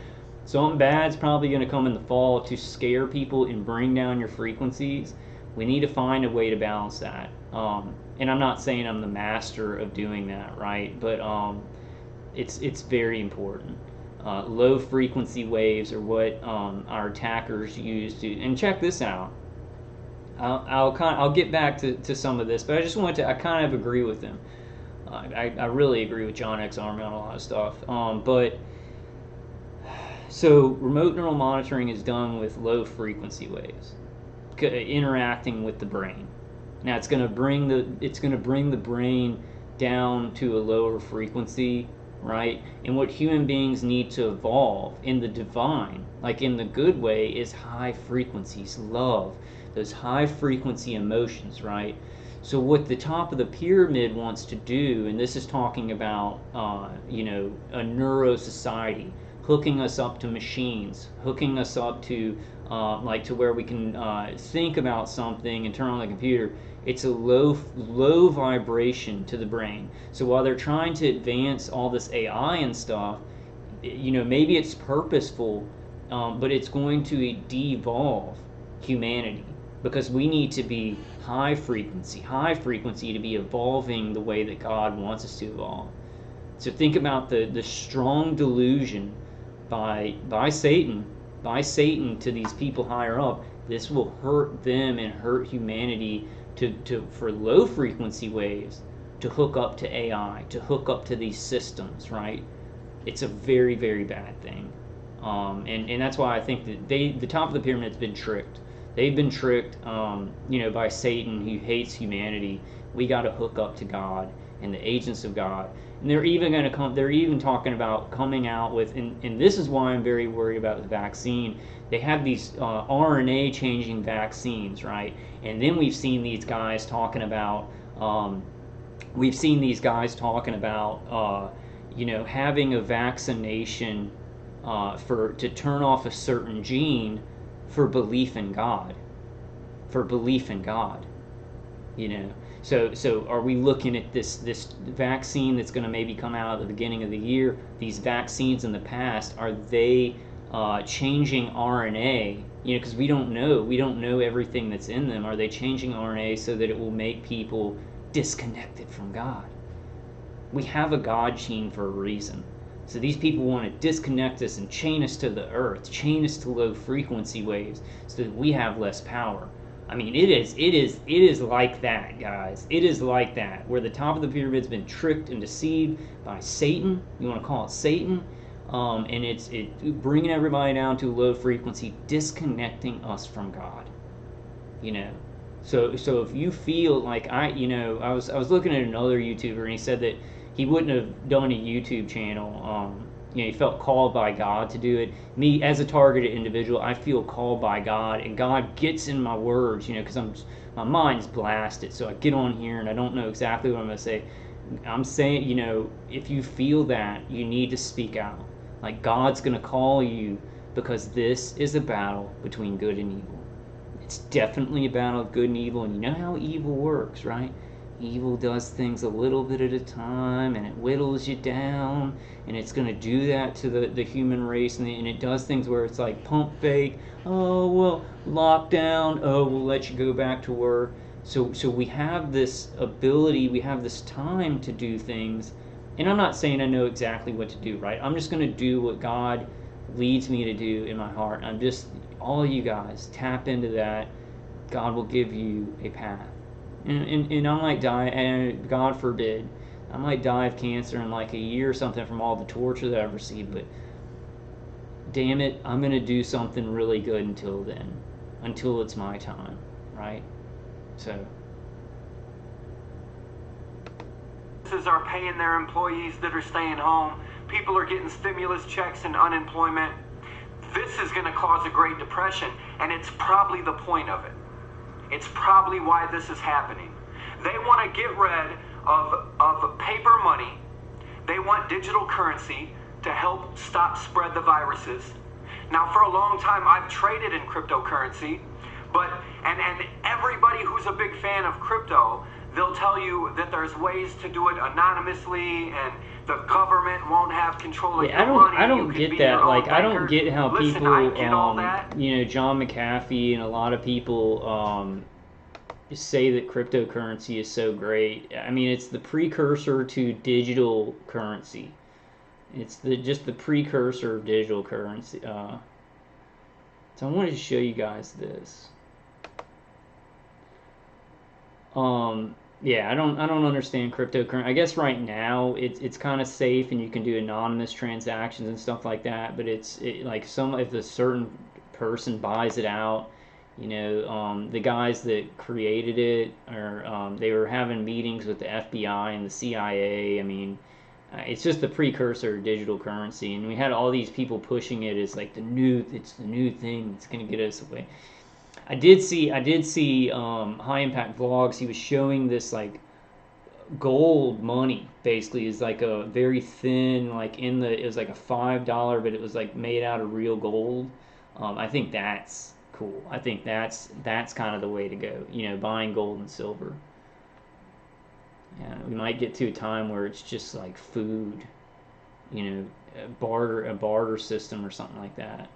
Speaker 1: something bad's probably going to come in the fall to scare people and bring down your frequencies. We need to find a way to balance that. And I'm not saying I'm the master of doing that, right? But it's very important. Low frequency waves are what our attackers use to. And check this out. I'll get back to some of this, but I just wanted to. I kind of agree with him. I really agree with John X. Army on a lot of stuff. So remote neural monitoring is done with low frequency waves, interacting with the brain. Now it's going to bring the brain down to a lower frequency, right? And what human beings need to evolve in the divine, like in the good way, is high frequencies, love, those high frequency emotions, right? So what the top of the pyramid wants to do, and this is talking about a neuro society, hooking us up to machines, hooking us up to to where we can think about something and turn on the computer. It's a low vibration to the brain. So while they're trying to advance all this AI and stuff, maybe it's purposeful, but it's going to devolve humanity, because we need to be high frequency to be evolving the way that God wants us to evolve. So think about the strong delusion by Satan to these people higher up. This will hurt them and hurt humanity for low frequency waves to hook up to AI, to hook up to these systems, right? It's a very, very bad thing. And that's why I think that the top of the pyramid's been tricked. They've been tricked, by Satan, who hates humanity. We got to hook up to God and the agents of God. And they're even talking about coming out with, and this is why I'm very worried about the vaccine. They have these RNA changing vaccines, right? And then we've seen these guys talking about, having a vaccination to turn off a certain gene for belief in God. So are we looking at this vaccine that's going to maybe come out at the beginning of the year? These vaccines in the past, are they changing RNA? Because we don't know everything that's in them. Are they changing RNA so that it will make people disconnected from God? We have a God gene for a reason. So these people want to disconnect us and chain us to the earth, chain us to low frequency waves, so that we have less power. I mean, it is like that, guys. It is like that, where the top of the pyramid's been tricked and deceived by Satan. You want to call it Satan, and it's bringing everybody down to low frequency, disconnecting us from God. So if you feel like I was looking at another YouTuber, and he said that he wouldn't have done a YouTube channel. He felt called by God to do it. Me, as a targeted individual, I feel called by God, and God gets in my words, because my mind's blasted. So I get on here, and I don't know exactly what I'm going to say. I'm saying, if you feel that, you need to speak out. Like, God's going to call you, because this is a battle between good and evil. It's definitely a battle of good and evil, and you know how evil works, right? Evil does things a little bit at a time, and it whittles you down, and it's going to do that to the human race, and it does things where it's like pump fake, oh, well, lockdown, oh, we'll let you go back to work. So we have this ability, we have this time to do things, and I'm not saying I know exactly what to do, right? I'm just going to do what God leads me to do in my heart. I'm just, all you guys, tap into that. God will give you a path. And I might die, and God forbid, I might die of cancer in like a year or something from all the torture that I've received, but damn it, I'm going to do something really good until then, until it's my time, right? So.
Speaker 6: Businesses are paying their employees that are staying home. People are getting stimulus checks and unemployment. This is going to cause a Great Depression, and it's probably the point of it. It's probably why this is happening. They want to get rid of paper money. They want digital currency to help stop spread the viruses. Now, for a long time, I've traded in cryptocurrency, but and everybody who's a big fan of crypto, they'll tell you that there's ways to do it anonymously, and the government won't have control of your money.
Speaker 1: I don't get that. Like, I don't get how
Speaker 6: Listen,
Speaker 1: people,
Speaker 6: I get all that.
Speaker 1: you know, John McAfee and a lot of people say that cryptocurrency is so great. I mean, it's the precursor to digital currency. It's just the precursor of digital currency. So I wanted to show you guys this. Yeah, I don't understand cryptocurrency. I guess right now it's kind of safe and you can do anonymous transactions and stuff like that. But like if a certain person buys it out, you know, the guys that created it or they were having meetings with the FBI and the CIA. I mean, it's just the precursor of digital currency, and we had all these people pushing it as like it's the new thing that's gonna get us away. I did see High Impact Vlogs. He was showing this like gold money, basically is like a very thin, like it was like a $5, but it was like made out of real gold. I think that's cool. I think that's kind of the way to go. You know, buying gold and silver. Yeah, we might get to a time where it's just like food, you know, a barter system or something like that.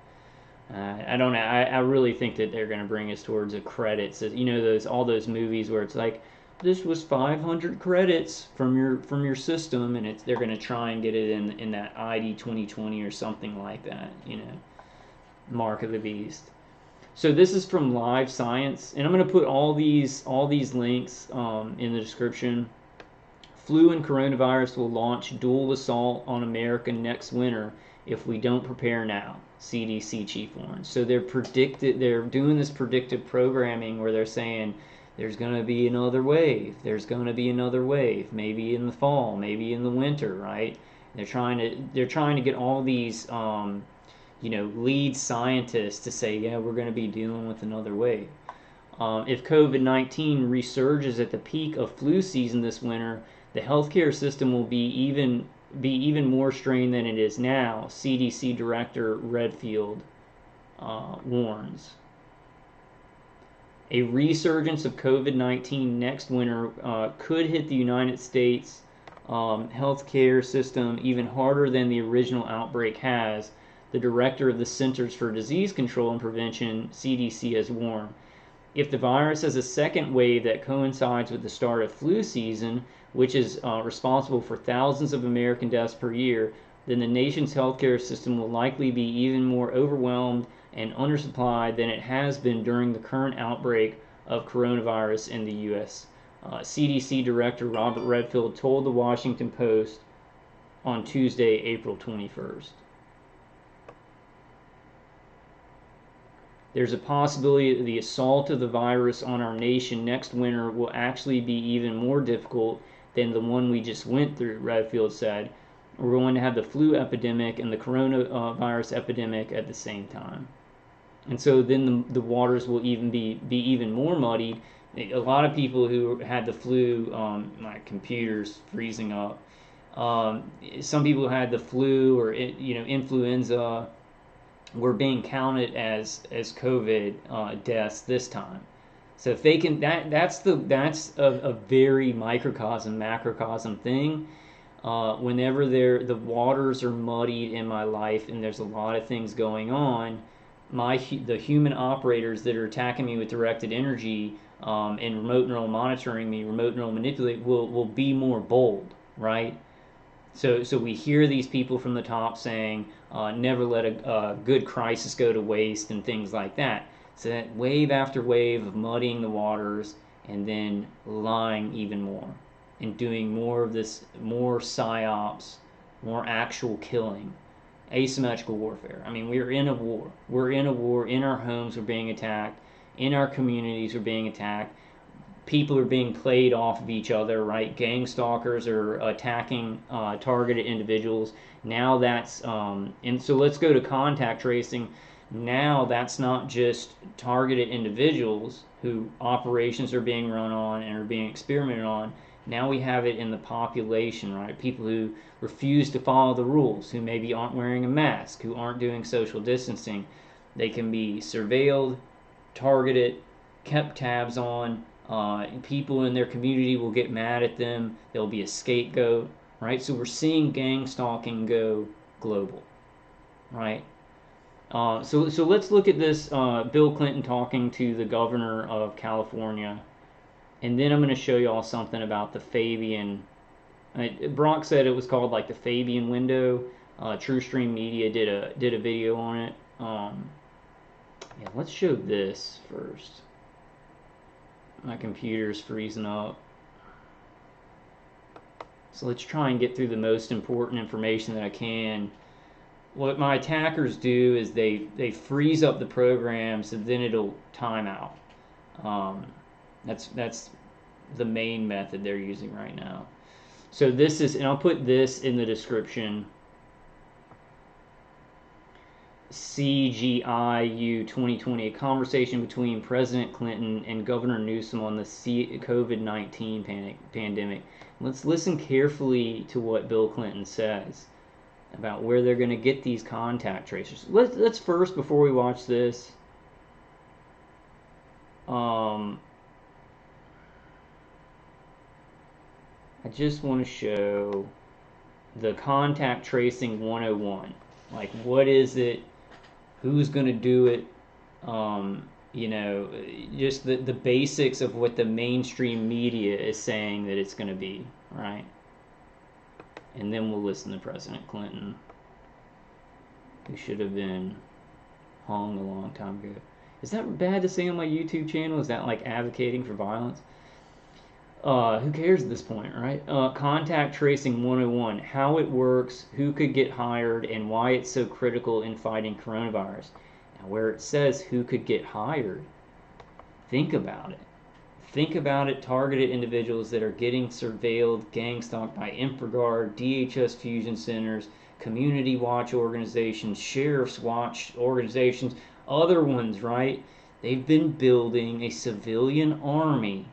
Speaker 1: I don't know. I really think that they're going to bring us towards a credits. You know, all those movies where it's like, this was 500 credits from your system, and they're going to try and get it in that ID 2020 or something like that. You know, Mark of the Beast. So this is from Live Science, and I'm going to put all these links in the description. Flu and coronavirus will launch dual assault on America next winter if we don't prepare now. CDC chief warns. So they're doing this predictive programming where they're saying there's going to be another wave. There's going to be another wave, maybe in the fall, maybe in the winter, right? They're trying to get all these you know, lead scientists to say, yeah, we're going to be dealing with another wave. If COVID-19 resurges at the peak of flu season this winter, the healthcare system will be even more strained than it is now, CDC Director Redfield warns. A resurgence of COVID-19 next winter could hit the United States healthcare system even harder than the original outbreak has, the director of the Centers for Disease Control and Prevention, CDC, has warned. If the virus has a second wave that coincides with the start of flu season, which is responsible for thousands of American deaths per year, then the nation's healthcare system will likely be even more overwhelmed and undersupplied than it has been during the current outbreak of coronavirus in the U.S. CDC Director Robert Redfield told the Washington Post on Tuesday, April 21st. There's a possibility that the assault of the virus on our nation next winter will actually be even more difficult than the one we just went through, Redfield said. We're going to have the flu epidemic and the coronavirus epidemic at the same time. And so then the waters will even be even more muddied. A lot of people who had the flu, my computer's freezing up. Some people had the flu or influenza. were being counted as COVID deaths this time. So if they can, that's a very microcosm, macrocosm thing. Whenever the waters are muddied in my life and there's a lot of things going on, the human operators that are attacking me with directed energy and remote neural monitoring me, remote neural manipulate will be more bold, right? So we hear these people from the top saying, never let a good crisis go to waste and things like that. So that wave after wave of muddying the waters and then lying even more and doing more of this, more psyops, more actual killing. Asymmetrical warfare. I mean, we're in a war. We're in a war. In our homes, we're being attacked. In our communities, we're being attacked. People are being played off of each other, right? Gang stalkers are attacking targeted individuals. Now that's, and so let's go to contact tracing. Now that's not just targeted individuals who operations are being run on and are being experimented on. Now we have it in the population, right? People who refuse to follow the rules, who maybe aren't wearing a mask, who aren't doing social distancing. They can be surveilled, targeted, kept tabs on. People in their community will get mad at them. There'll be a scapegoat, right? So we're seeing gang stalking go global, right? So let's look at this Bill Clinton talking to the governor of California, and then I'm going to show you all something about the Fabian. Brock said it was called like the Fabian window. TrueStream Media did a video on it. Yeah, let's show this first. My computer's freezing up. So let's try and get through the most important information that I can. What my attackers do is they freeze up the program so then it'll time out. That's the main method they're using right now. So this is, and I'll put this in the description. CGIU 2020, a conversation between President Clinton and Governor Newsom on the COVID-19 pandemic. Let's listen carefully to what Bill Clinton says about where they're going to get these contact tracers. Let's first, before we watch this, I just want to show the contact tracing 101. Like, what is it? Who's going to do it? You know, just the basics of what the mainstream media is saying that it's going to be, right? And then we'll listen to President Clinton, who should have been hung a long time ago. Is that bad to say on my YouTube channel? Is that like advocating for violence? Who cares at this point, right? Contact tracing 101, how it works, who could get hired, and why it's so critical in fighting coronavirus. Now, where it says who could get hired, think about it. Think about it, targeted individuals that are getting surveilled, gang stalked by InfraGard, DHS fusion centers, community watch organizations, sheriff's watch organizations, other ones, right? They've been building a civilian army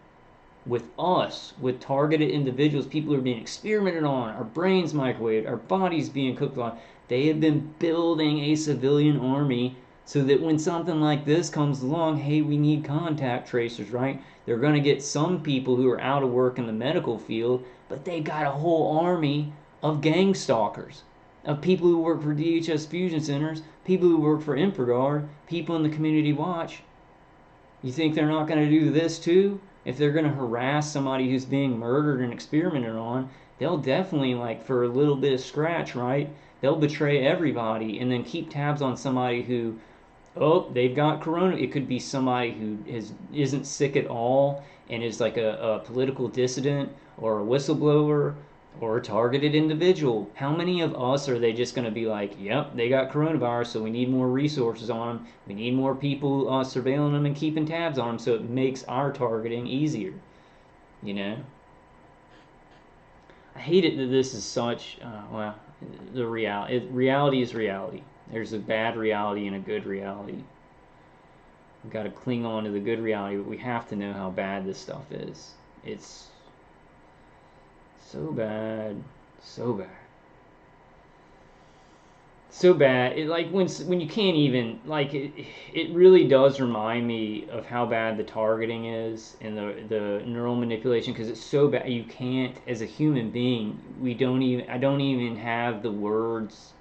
Speaker 1: with us, with targeted individuals, people who are being experimented on, our brains microwaved, our bodies being cooked on. They have been building a civilian army so that when something like this comes along, hey, we need contact tracers, right? They're going to get some people who are out of work in the medical field, but they got a whole army of gang stalkers, of people who work for DHS fusion centers, people who work for InfraGard, people in the community watch. You think they're not going to do this too? If they're going to harass somebody who's being murdered and experimented on, they'll definitely, like, for a little bit of scratch, right? They'll betray everybody and then keep tabs on somebody who, oh, they've got corona. It could be somebody who isn't sick at all and is like a political dissident or a whistleblower or a targeted individual. How many of us are they just going to be like, yep, they got coronavirus, so we need more resources on them. We need more people surveilling them and keeping tabs on them so it makes our targeting easier, you know? I hate it that this is such, well, the reality is reality. There's a bad reality and a good reality. We've got to cling on to the good reality, but we have to know how bad this stuff is. It's so bad, so bad. so bad. It like when you can't even like it really does remind me of how bad the targeting is and the neural manipulation, because it's so bad. You can't, as a human being, I don't even have the words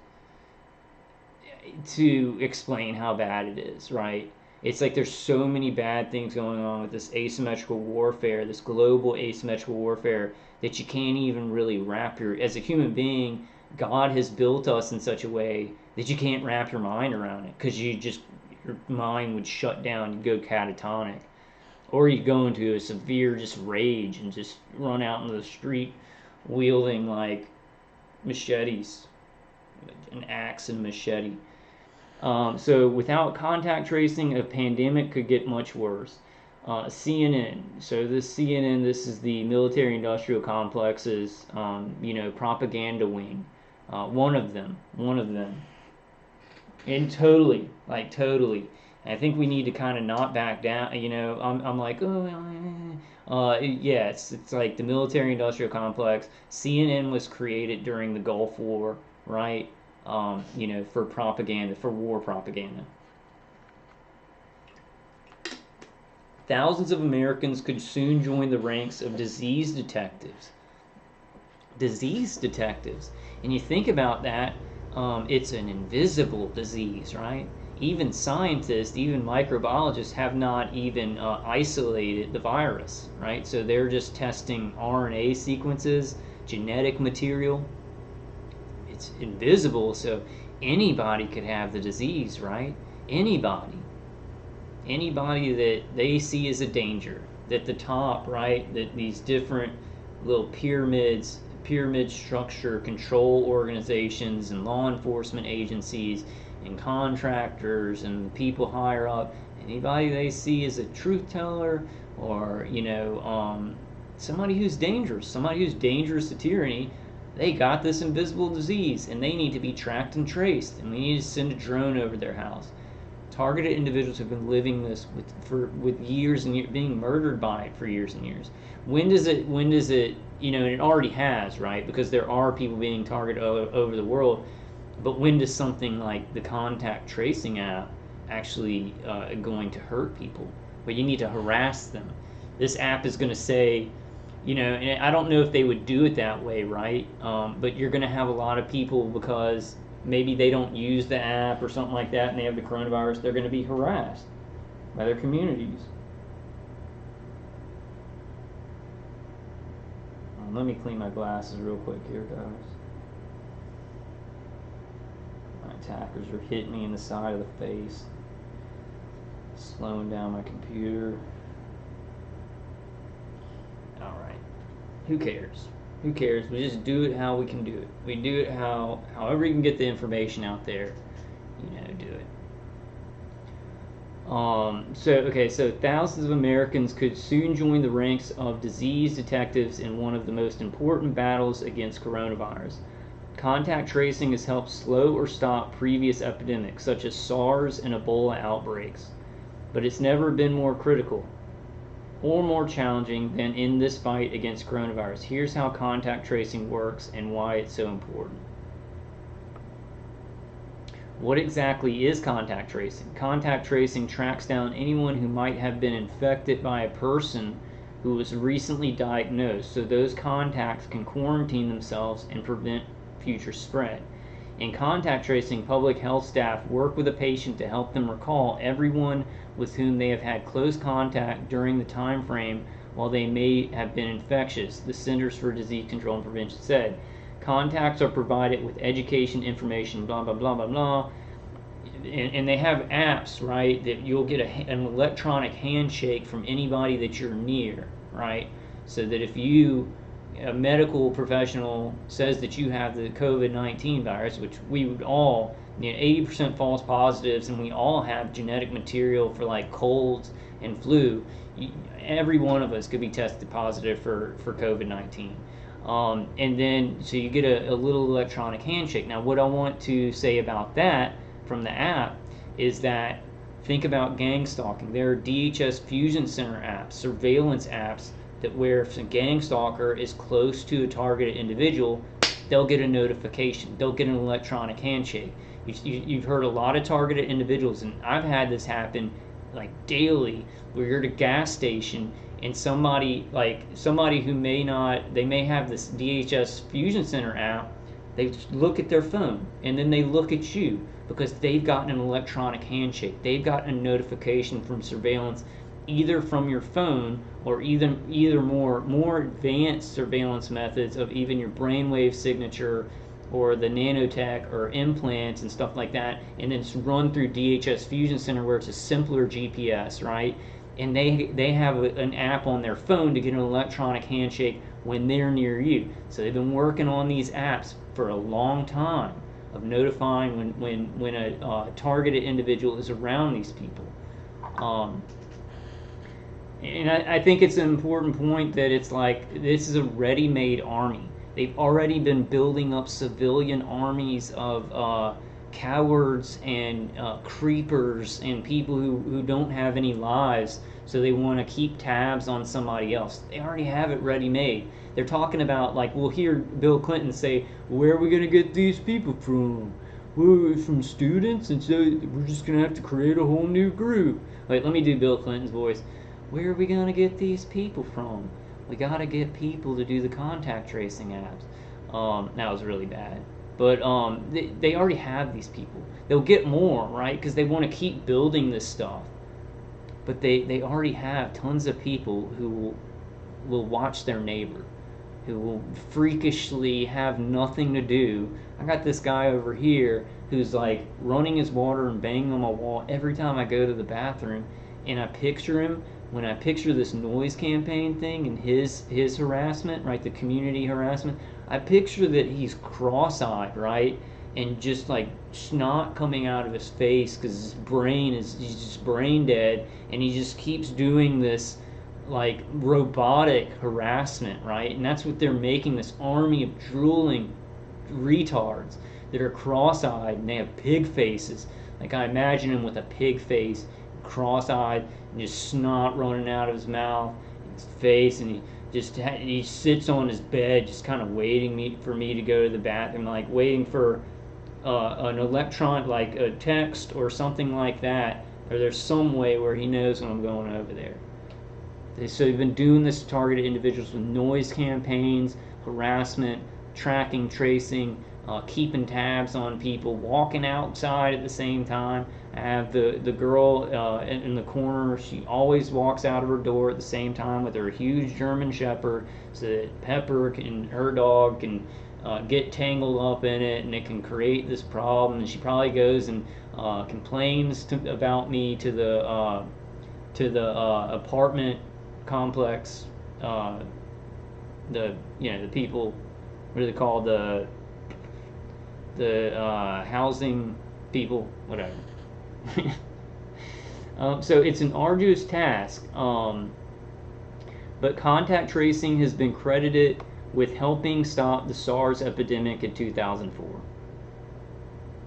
Speaker 1: to explain how bad it is, right? It's like there's so many bad things going on with this asymmetrical warfare, this global asymmetrical warfare, that you can't even really wrap your, as a human being, God has built us in such a way that you can't wrap your mind around it, because your mind would shut down, you'd go catatonic. Or you'd go into a severe just rage and just run out into the street wielding like machetes, an axe and a machete. So without contact tracing, a pandemic could get much worse. CNN. So this CNN, this is the military-industrial complex's, propaganda wing. One of them. And totally. I think we need to kind of not back down. I'm like, yeah, it's like the military-industrial complex. CNN was created during the Gulf War, right? For propaganda, for war propaganda. Thousands of Americans could soon join the ranks of disease detectives. And you think about that, it's an invisible disease, right? Even scientists, even microbiologists have not even isolated the virus, right? So they're just testing RNA sequences, genetic material. It's invisible, so anybody could have the disease, right? Anybody that they see as a danger, that the top, right, that these different little pyramid structure control organizations and law enforcement agencies and contractors and people higher up, anybody they see as a truth teller, or somebody who's dangerous to tyranny, they got this invisible disease and they need to be tracked and traced, and we need to send a drone over their house. Targeted individuals have been living this with years and years, being murdered by it for years and years. When does it, and it already has, right? Because there are people being targeted over the world. But when does something like the contact tracing app actually going to hurt people? But you need to harass them. This app is going to say, and I don't know if they would do it that way, right? But you're going to have a lot of people, because maybe they don't use the app or something like that and they have the coronavirus, they're going to be harassed by their communities. Let me clean my glasses real quick here, guys. My attackers are hitting me in the side of the face, slowing down my computer. Alright. Who cares? We just do it how we can do it. We do it however you can get the information out there, do it. So thousands of Americans could soon join the ranks of disease detectives in one of the most important battles against coronavirus. Contact tracing has helped slow or stop previous epidemics, such as SARS and Ebola outbreaks. But it's never been more critical or more challenging than in this fight against coronavirus. Here's how contact tracing works and why it's so important. What exactly is contact tracing? Contact tracing tracks down anyone who might have been infected by a person who was recently diagnosed, so those contacts can quarantine themselves and prevent future spread. In contact tracing, public health staff work with a patient to help them recall everyone with whom they have had close contact during the time frame while they may have been infectious, the Centers for Disease Control and Prevention said. Contacts are provided with education, information, blah, blah, blah, blah, blah. And they have apps, right, that you'll get an electronic handshake from anybody that you're near, right? So that if a medical professional says that you have the COVID-19 virus, which we would all, 80% false positives, and we all have genetic material for like colds and flu. Every one of us could be tested positive for COVID-19. And then, so you get a little electronic handshake. Now, what I want to say about that from the app is that, think about Gangstalking. There are DHS Fusion Center apps, surveillance apps, that where if a gang stalker is close to a targeted individual, they'll get a notification. They'll get an electronic handshake. You've heard a lot of targeted individuals, and I've had this happen like daily, where you're at a gas station and somebody who they may have this DHS Fusion Center app, they look at their phone and then they look at you because they've gotten an electronic handshake. They've gotten a notification from surveillance, either from your phone or either more advanced surveillance methods of even your brainwave signature or the nanotech or implants and stuff like that, and then it's run through DHS Fusion Center where it's a simpler GPS, right? And they have an app on their phone to get an electronic handshake when they're near you. So they've been working on these apps for a long time of notifying when a targeted individual is around these people. And I think it's an important point that it's like this is a ready-made army. They've already been building up civilian armies of cowards and creepers and people who don't have any lives, so they want to keep tabs on somebody else. They already have it ready-made. They're talking about, like, we'll hear Bill Clinton say, where are we going to get these people from? Well, from students, and so we're just going to have to create a whole new group. Wait, let me do Bill Clinton's voice. Where are we going to get these people from? We got to get people to do the contact tracing apps. That was really bad. But they already have these people. They'll get more, right? Because they want to keep building this stuff. But they already have tons of people who will watch their neighbor, who will freakishly have nothing to do. I got this guy over here who's like running his water and banging on my wall every time I go to the bathroom. And I picture him, when I picture this noise campaign thing and his harassment, right, the community harassment, I picture that he's cross-eyed, right, and just like snot coming out of his face because he's just brain dead, and he just keeps doing this like robotic harassment, right? And that's what they're making, this army of drooling retards that are cross-eyed and they have pig faces. Like, I imagine him with a pig face, cross-eyed, and just snot running out of his mouth, his face, and he sits on his bed, just kind of waiting for me to go to the bathroom, like waiting for an electron, like a text or something like that, or there's some way where he knows when I'm going over there. So they've been doing this to targeted individuals with noise campaigns, harassment, tracking, tracing, keeping tabs on people, walking outside at the same time. I have the girl in the corner. She always walks out of her door at the same time with her huge German Shepherd, so that Pepper and her dog can get tangled up in it, and it can create this problem. And she probably goes and complains about me to the apartment complex. The people, what are they called? The housing people, whatever. So it's an arduous task, but contact tracing has been credited with helping stop the SARS epidemic in 2004.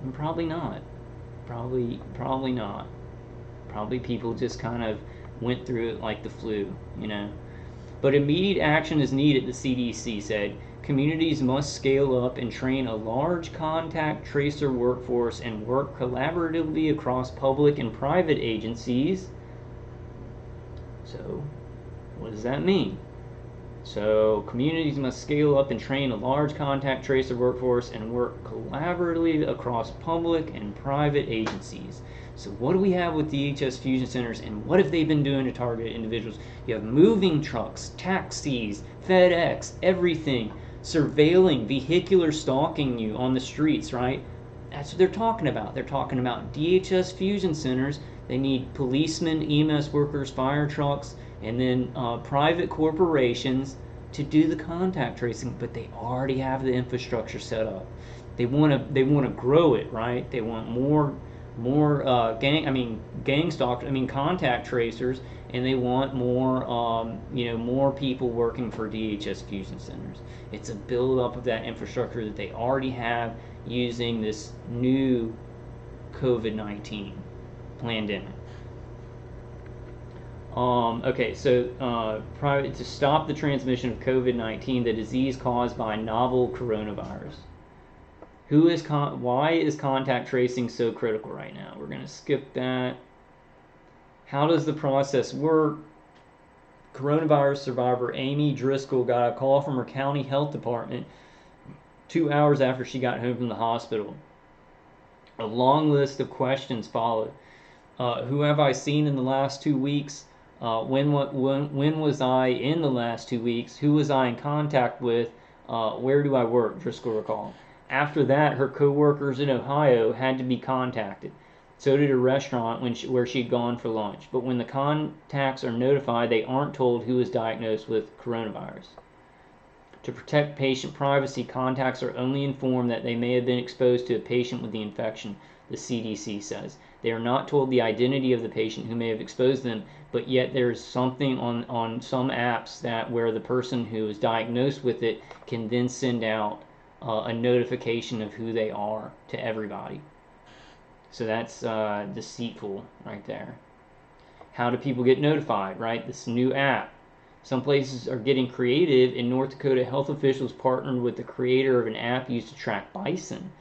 Speaker 1: And probably not. Probably not. Probably people just kind of went through it like the flu, But immediate action is needed, the CDC said. Communities must scale up and train a large contact tracer workforce and work collaboratively across public and private agencies. So, what does that mean? So, communities must scale up and train a large contact tracer workforce and work collaboratively across public and private agencies. So what do we have with DHS Fusion Centers, and what have they been doing to target individuals? You have moving trucks, taxis, FedEx, everything, surveilling, vehicular stalking you on the streets, right? That's what they're talking about. They're talking about DHS Fusion Centers. They need policemen, EMS workers, fire trucks, and then private corporations to do the contact tracing, but they already have the infrastructure set up. They want to grow it, right? They want more contact tracers, and they want more people working for DHS Fusion Centers. It's a build up of that infrastructure that they already have using this new COVID-19 pandemic. To stop the transmission of COVID-19, the disease caused by novel coronavirus. Why is contact tracing so critical right now? We're going to skip that. How does the process work? Coronavirus survivor Amy Driscoll got a call from her county health department 2 hours after she got home from the hospital. A long list of questions followed. Who have I seen in the last 2 weeks? When was I in the last 2 weeks? Who was I in contact with? Where do I work? Driscoll recalled. After that, her co-workers in Ohio had to be contacted. So did a restaurant where she'd gone for lunch. But when the contacts are notified, they aren't told who is diagnosed with coronavirus. To protect patient privacy, contacts are only informed that they may have been exposed to a patient with the infection, the CDC says. They are not told the identity of the patient who may have exposed them, but yet there is something on some apps that where the person who is diagnosed with it can then send out a notification of who they are to everybody. So that's deceitful right there. How do people get notified, right? This new app. Some places are getting creative. In North Dakota, health officials partnered with the creator of an app used to track bison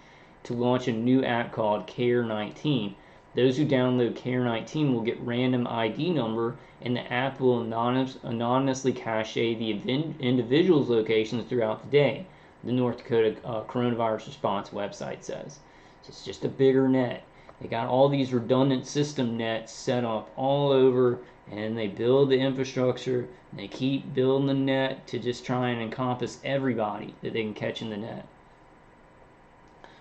Speaker 1: to launch a new app called Care19. Those who download Care19 will get random ID number, and the app will anonymously cache the individual's locations throughout the day, the North Dakota Coronavirus Response website says. So it's just a bigger net. They got all these redundant system nets set up all over, and they build the infrastructure, and they keep building the net to just try and encompass everybody that they can catch in the net.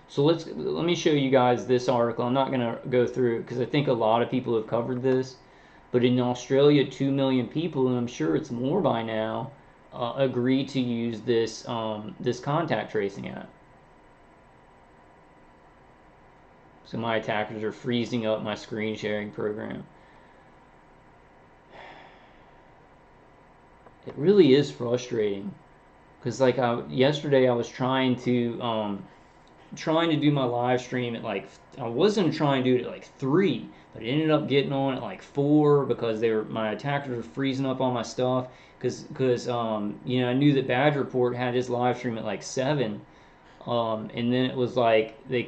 Speaker 1: So let me show you guys this article. I'm not going to go through it because I think a lot of people have covered this. But in Australia, 2 million people, and I'm sure it's more by now, agreed to use this this contact tracing app. So my attackers are freezing up my screen sharing program. It really is frustrating because like yesterday I was trying to do my live stream at like, I wasn't trying to do it at like 3, but I ended up getting on at like 4 because my attackers were freezing up all my stuff because you know, I knew that Badge Report had his live stream at like 7, and then it was like they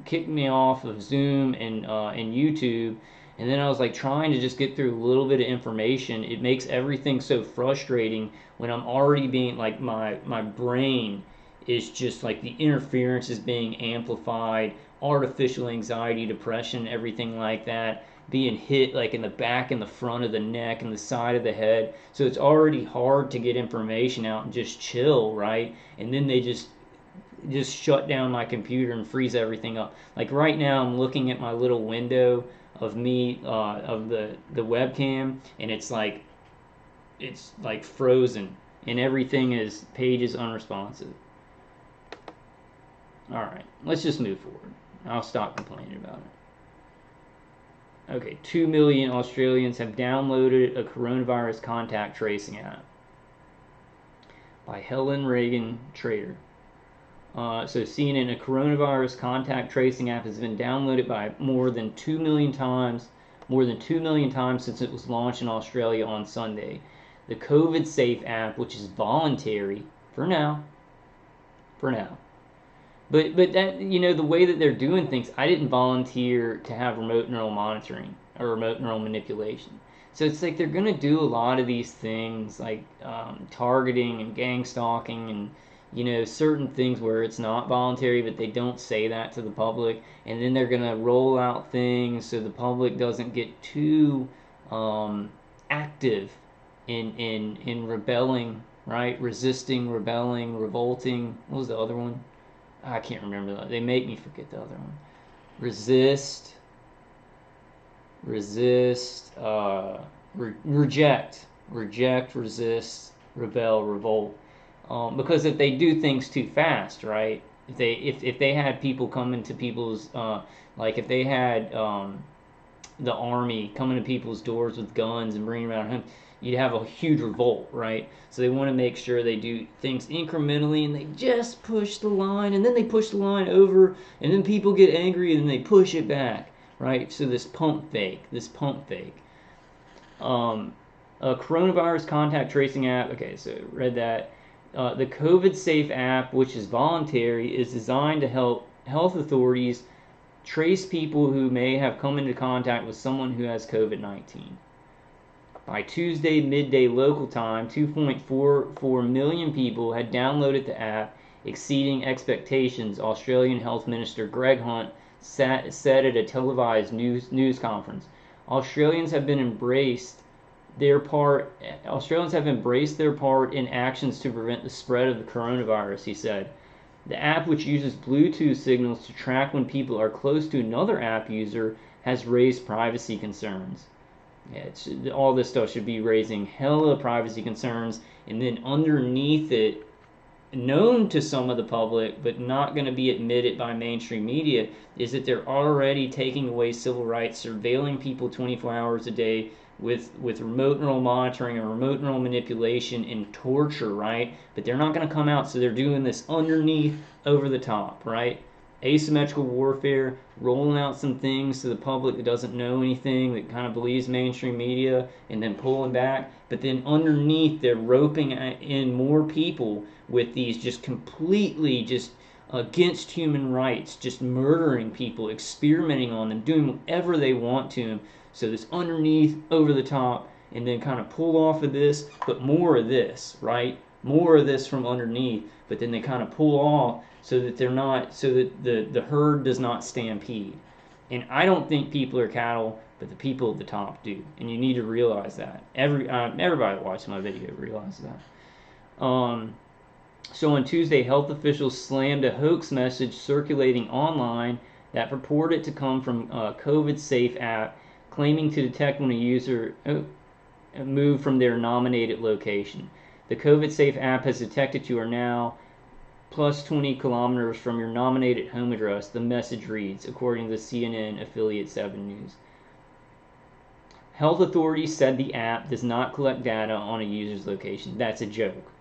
Speaker 1: kicked me off of Zoom and YouTube, and then I was like trying to just get through a little bit of information. It makes everything so frustrating when I'm already being like my brain is just like the interference is being amplified, artificial anxiety, depression, everything like that, being hit like in the back and the front of the neck and the side of the head. So it's already hard to get information out and just chill, right? And then they just shut down my computer and freeze everything up. Like right now I'm looking at my little window of me of the webcam, and it's like frozen and everything is pages unresponsive. Alright, let's just move forward. I'll stop complaining about it. Okay, 2 million Australians have downloaded a coronavirus contact tracing app by Helen Reagan Trader. So CNN, a coronavirus contact tracing app has been downloaded by more than 2 million times since it was launched in Australia on Sunday. The COVID Safe app, which is voluntary for now. But that, you know, the way that they're doing things, I didn't volunteer to have remote neural monitoring or remote neural manipulation. So it's like they're going to do a lot of these things like targeting and gang stalking and, you know, certain things where it's not voluntary, but they don't say that to the public. And then they're going to roll out things so the public doesn't get too active in rebelling, right? Resisting, rebelling, revolting. What was the other one? I can't remember that. They make me forget the other one. Resist, reject, resist, rebel, revolt. Because if they do things too fast, right? If they had people come into people's like if they had the army coming to people's doors with guns and bringing around him, you'd have a huge revolt, right? So they want to make sure they do things incrementally, and they just push the line, and then they push the line over, and then people get angry, and then they push it back, right? So this pump fake. A coronavirus contact tracing app. Okay, so read that. The COVID Safe app, which is voluntary, is designed to help health authorities trace people who may have come into contact with someone who has COVID-19. By Tuesday midday local time, 2.44 million people had downloaded the app, exceeding expectations, Australian Health Minister Greg Hunt said at a televised news conference. Australians have embraced their part in actions to prevent the spread of the coronavirus, he said. The app, which uses Bluetooth signals to track when people are close to another app user, has raised privacy concerns. Yeah, all this stuff should be raising hella privacy concerns, and then underneath it, known to some of the public but not going to be admitted by mainstream media, is that they're already taking away civil rights, surveilling people 24 hours a day with remote neural monitoring and remote neural manipulation and torture, right? But they're not going to come out, so they're doing this underneath, over the top, right? Asymmetrical warfare, rolling out some things to the public that doesn't know anything, that kind of believes mainstream media, and then pulling back. But then underneath, they're roping in more people with these just completely just against human rights, just murdering people, experimenting on them, doing whatever they want to them. So this underneath, over the top, and then kind of pull off of this, but more of this, right? More of this from underneath, but then they kind of pull off so that they're not, so that the herd does not stampede. And I don't think people are cattle, but the people at the top do, and you need to realize that. Everybody that watched my video realizes that. So on Tuesday, health officials slammed a hoax message circulating online that purported to come from a COVID Safe app, claiming to detect when a user moved from their nominated location. The COVID Safe app has detected you are now plus 20 kilometers from your nominated home address, the message reads, according to the CNN affiliate 7 News. Health authorities said the app does not collect data on a user's location. That's a joke.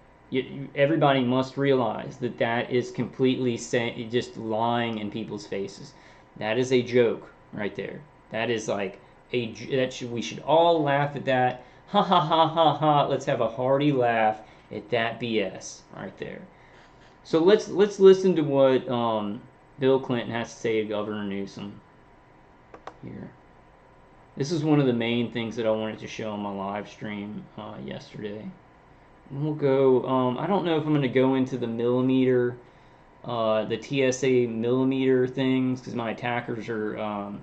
Speaker 1: Everybody must realize that that is completely just lying in people's faces. That is a joke right there. That is like we should all laugh at that. Ha ha ha ha ha. Let's have a hearty laugh at that BS right there. So let's listen to what Bill Clinton has to say to Governor Newsom here. This is one of the main things that I wanted to show on my live stream yesterday. And we'll go, I don't know if I'm going to go into the millimeter, the TSA millimeter things, because my attackers are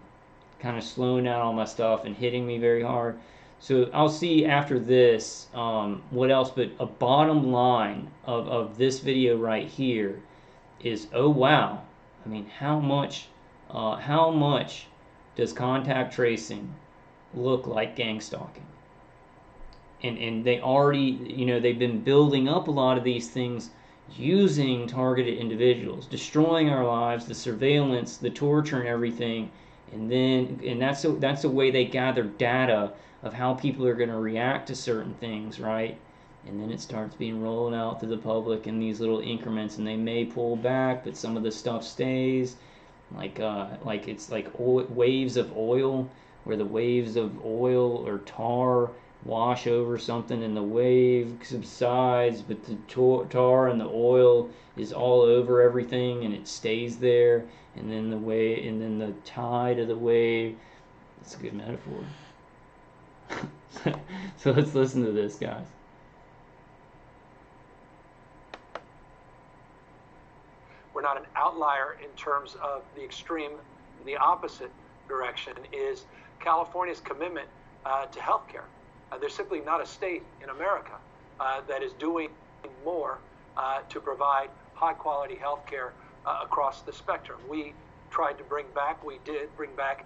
Speaker 1: kind of slowing down all my stuff and hitting me very hard. So I'll see after this what else, but a bottom line of this video right here is, oh wow, I mean, how much does contact tracing look like gangstalking? And they already, they've been building up a lot of these things using targeted individuals, destroying our lives, the surveillance, the torture and everything, and that's the way they gather data of how people are going to react to certain things, right? And then it starts being rolled out to the public in these little increments, and they may pull back, but some of the stuff stays, like it's like waves of oil, where the waves of oil or tar wash over something and the wave subsides, but the tar and the oil is all over everything and it stays there, and then the tide of the wave. It's a good metaphor. So let's listen to this, guys.
Speaker 7: We're not an outlier in terms of the extreme. The opposite direction is California's commitment to healthcare. There's simply not a state in America that is doing more to provide high-quality healthcare across the spectrum. We did bring back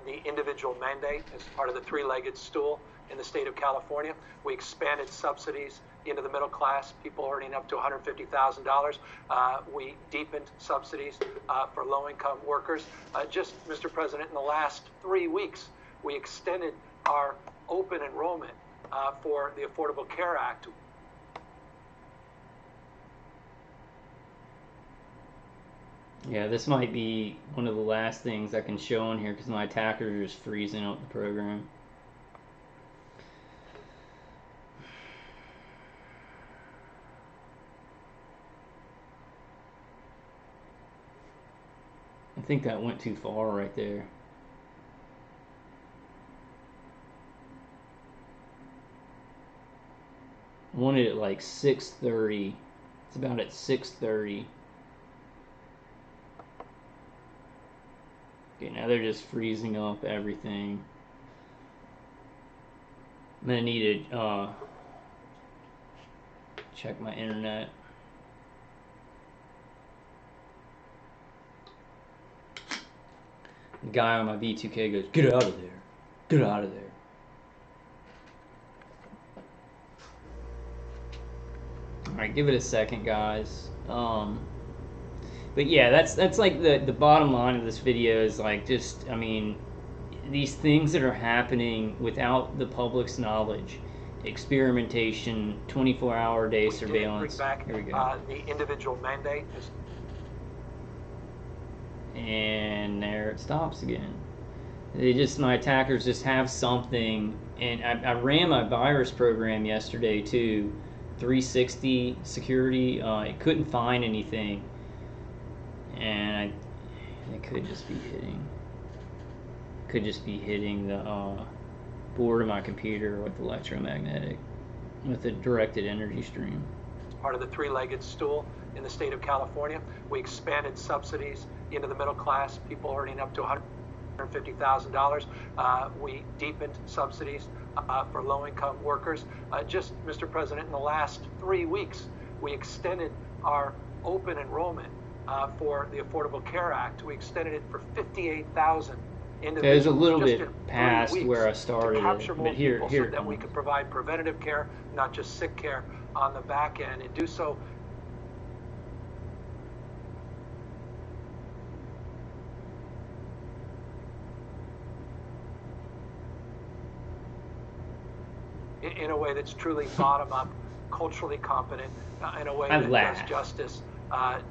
Speaker 7: the individual mandate as part of the three-legged stool in the state of California. We expanded subsidies into the middle class, people earning up to $150,000. We deepened subsidies for low-income workers. Mr. President, in the last 3 weeks, we extended our open enrollment for the Affordable Care Act.
Speaker 1: Yeah, this might be one of the last things I can show on here because my attackers are just freezing up the program. think that went too far right there. I wanted it like 6:30. It's about at 6:30. Okay, now they're just freezing up everything. I'm gonna need to check my internet. The guy on my V2K goes, "Get out of there. Get out of there." Alright, give it a second, guys. But yeah, that's like the bottom line of this video is like just, I mean, these things that are happening without the public's knowledge. Experimentation, 24-hour day surveillance.
Speaker 7: Bring back
Speaker 1: Here we go.
Speaker 7: the individual mandate.
Speaker 1: And there it stops again. My attackers just have something, and I ran my virus program yesterday too, 360 security. It couldn't find anything, and it could just be hitting the board of my computer with electromagnetic, with a directed energy stream.
Speaker 7: It's part of the three-legged stool in the state of California. We expanded subsidies into the middle class, people earning up to $150,000. We deepened subsidies for low-income workers. Just, Mr. President, in the last 3 weeks, we extended our open enrollment for the Affordable Care Act. We extended it for 58,000 individuals.
Speaker 1: There's a little
Speaker 7: just
Speaker 1: bit
Speaker 7: in 3
Speaker 1: past
Speaker 7: weeks
Speaker 1: where I started
Speaker 7: to capture
Speaker 1: it,
Speaker 7: more
Speaker 1: but here
Speaker 7: people
Speaker 1: it
Speaker 7: so that we
Speaker 1: comes.
Speaker 7: could provide preventative care, not just sick care, on the back end, and do so in a way that's truly bottom-up, culturally competent, in a way that does justice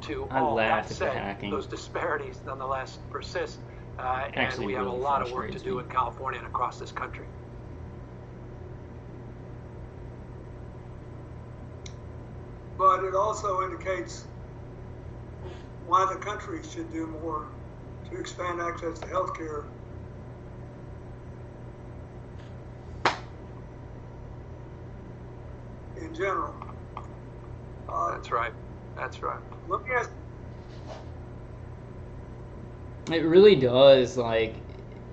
Speaker 7: to all. That said, those disparities nonetheless persist, and we have a lot of work to do in California and across this country.
Speaker 8: But it also indicates why the country should do more to expand access to health care. In general.
Speaker 7: That's right. That's right.
Speaker 8: Let me ask.
Speaker 1: It really does, like,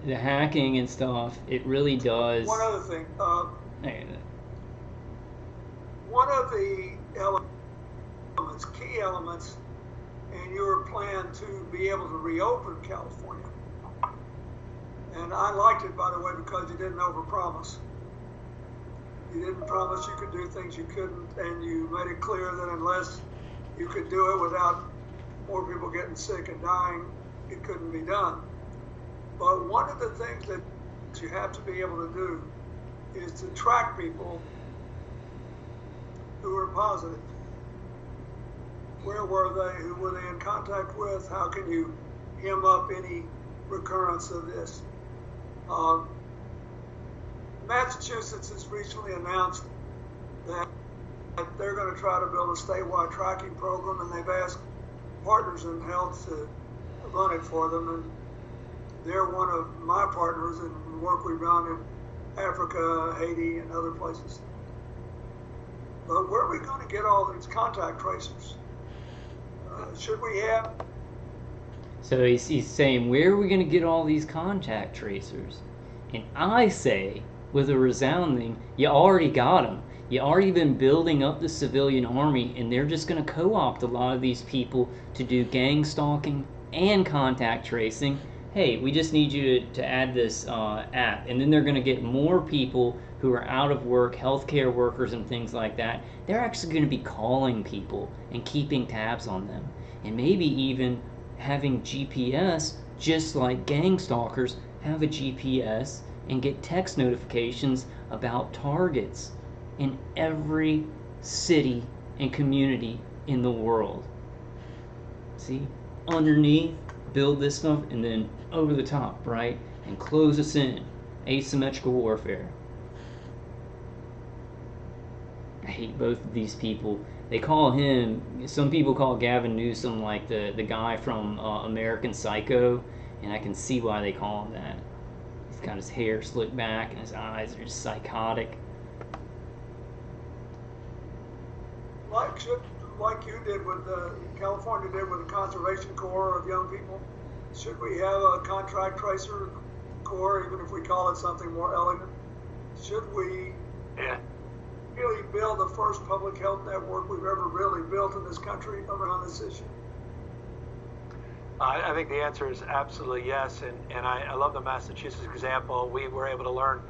Speaker 1: the hacking and stuff, it really does.
Speaker 8: One other thing. One of the elements, key elements, in your plan to be able to reopen California, and I liked it, by the way, because you didn't overpromise. You didn't promise you could do things you couldn't, and you made it clear that unless you could do it without more people getting sick and dying, it couldn't be done. But one of the things that you have to be able to do is to track people who are positive. Where were they? Who were they in contact with? How can you hem up any recurrence of this? Massachusetts has recently announced that they're going to try to build a statewide tracking program, and they've asked partners in health to run it for them. And they're one of my partners in the work we've done in Africa, Haiti, and other places. But where are we going to get all these contact tracers? Should we have?
Speaker 1: So he's saying, where are we going to get all these contact tracers? And I say, with a resounding, you already got them. You already been building up the civilian army, and they're just going to co-opt a lot of these people to do gang stalking and contact tracing. Hey, we just need you to add this app. And then they're going to get more people who are out of work, healthcare workers and things like that. They're actually going to be calling people and keeping tabs on them. And maybe even having GPS, just like gang stalkers have a GPS, and get text notifications about targets in every city and community in the world. See? Underneath, build this stuff, and then over the top, right? And close us in. Asymmetrical warfare. I hate both of these people. They call him, some people call Gavin Newsom like the guy from American Psycho, and I can see why they call him that. He's got his hair slicked back and his eyes are just psychotic.
Speaker 8: Like you did with California did with the Conservation Corps of young people, should we have a contract tracer corps, even if we call it something more elegant? Should we really build the first public health network we've ever really built in this country around this issue?
Speaker 7: I think the answer is absolutely yes, and I love the Massachusetts example. We were able to learn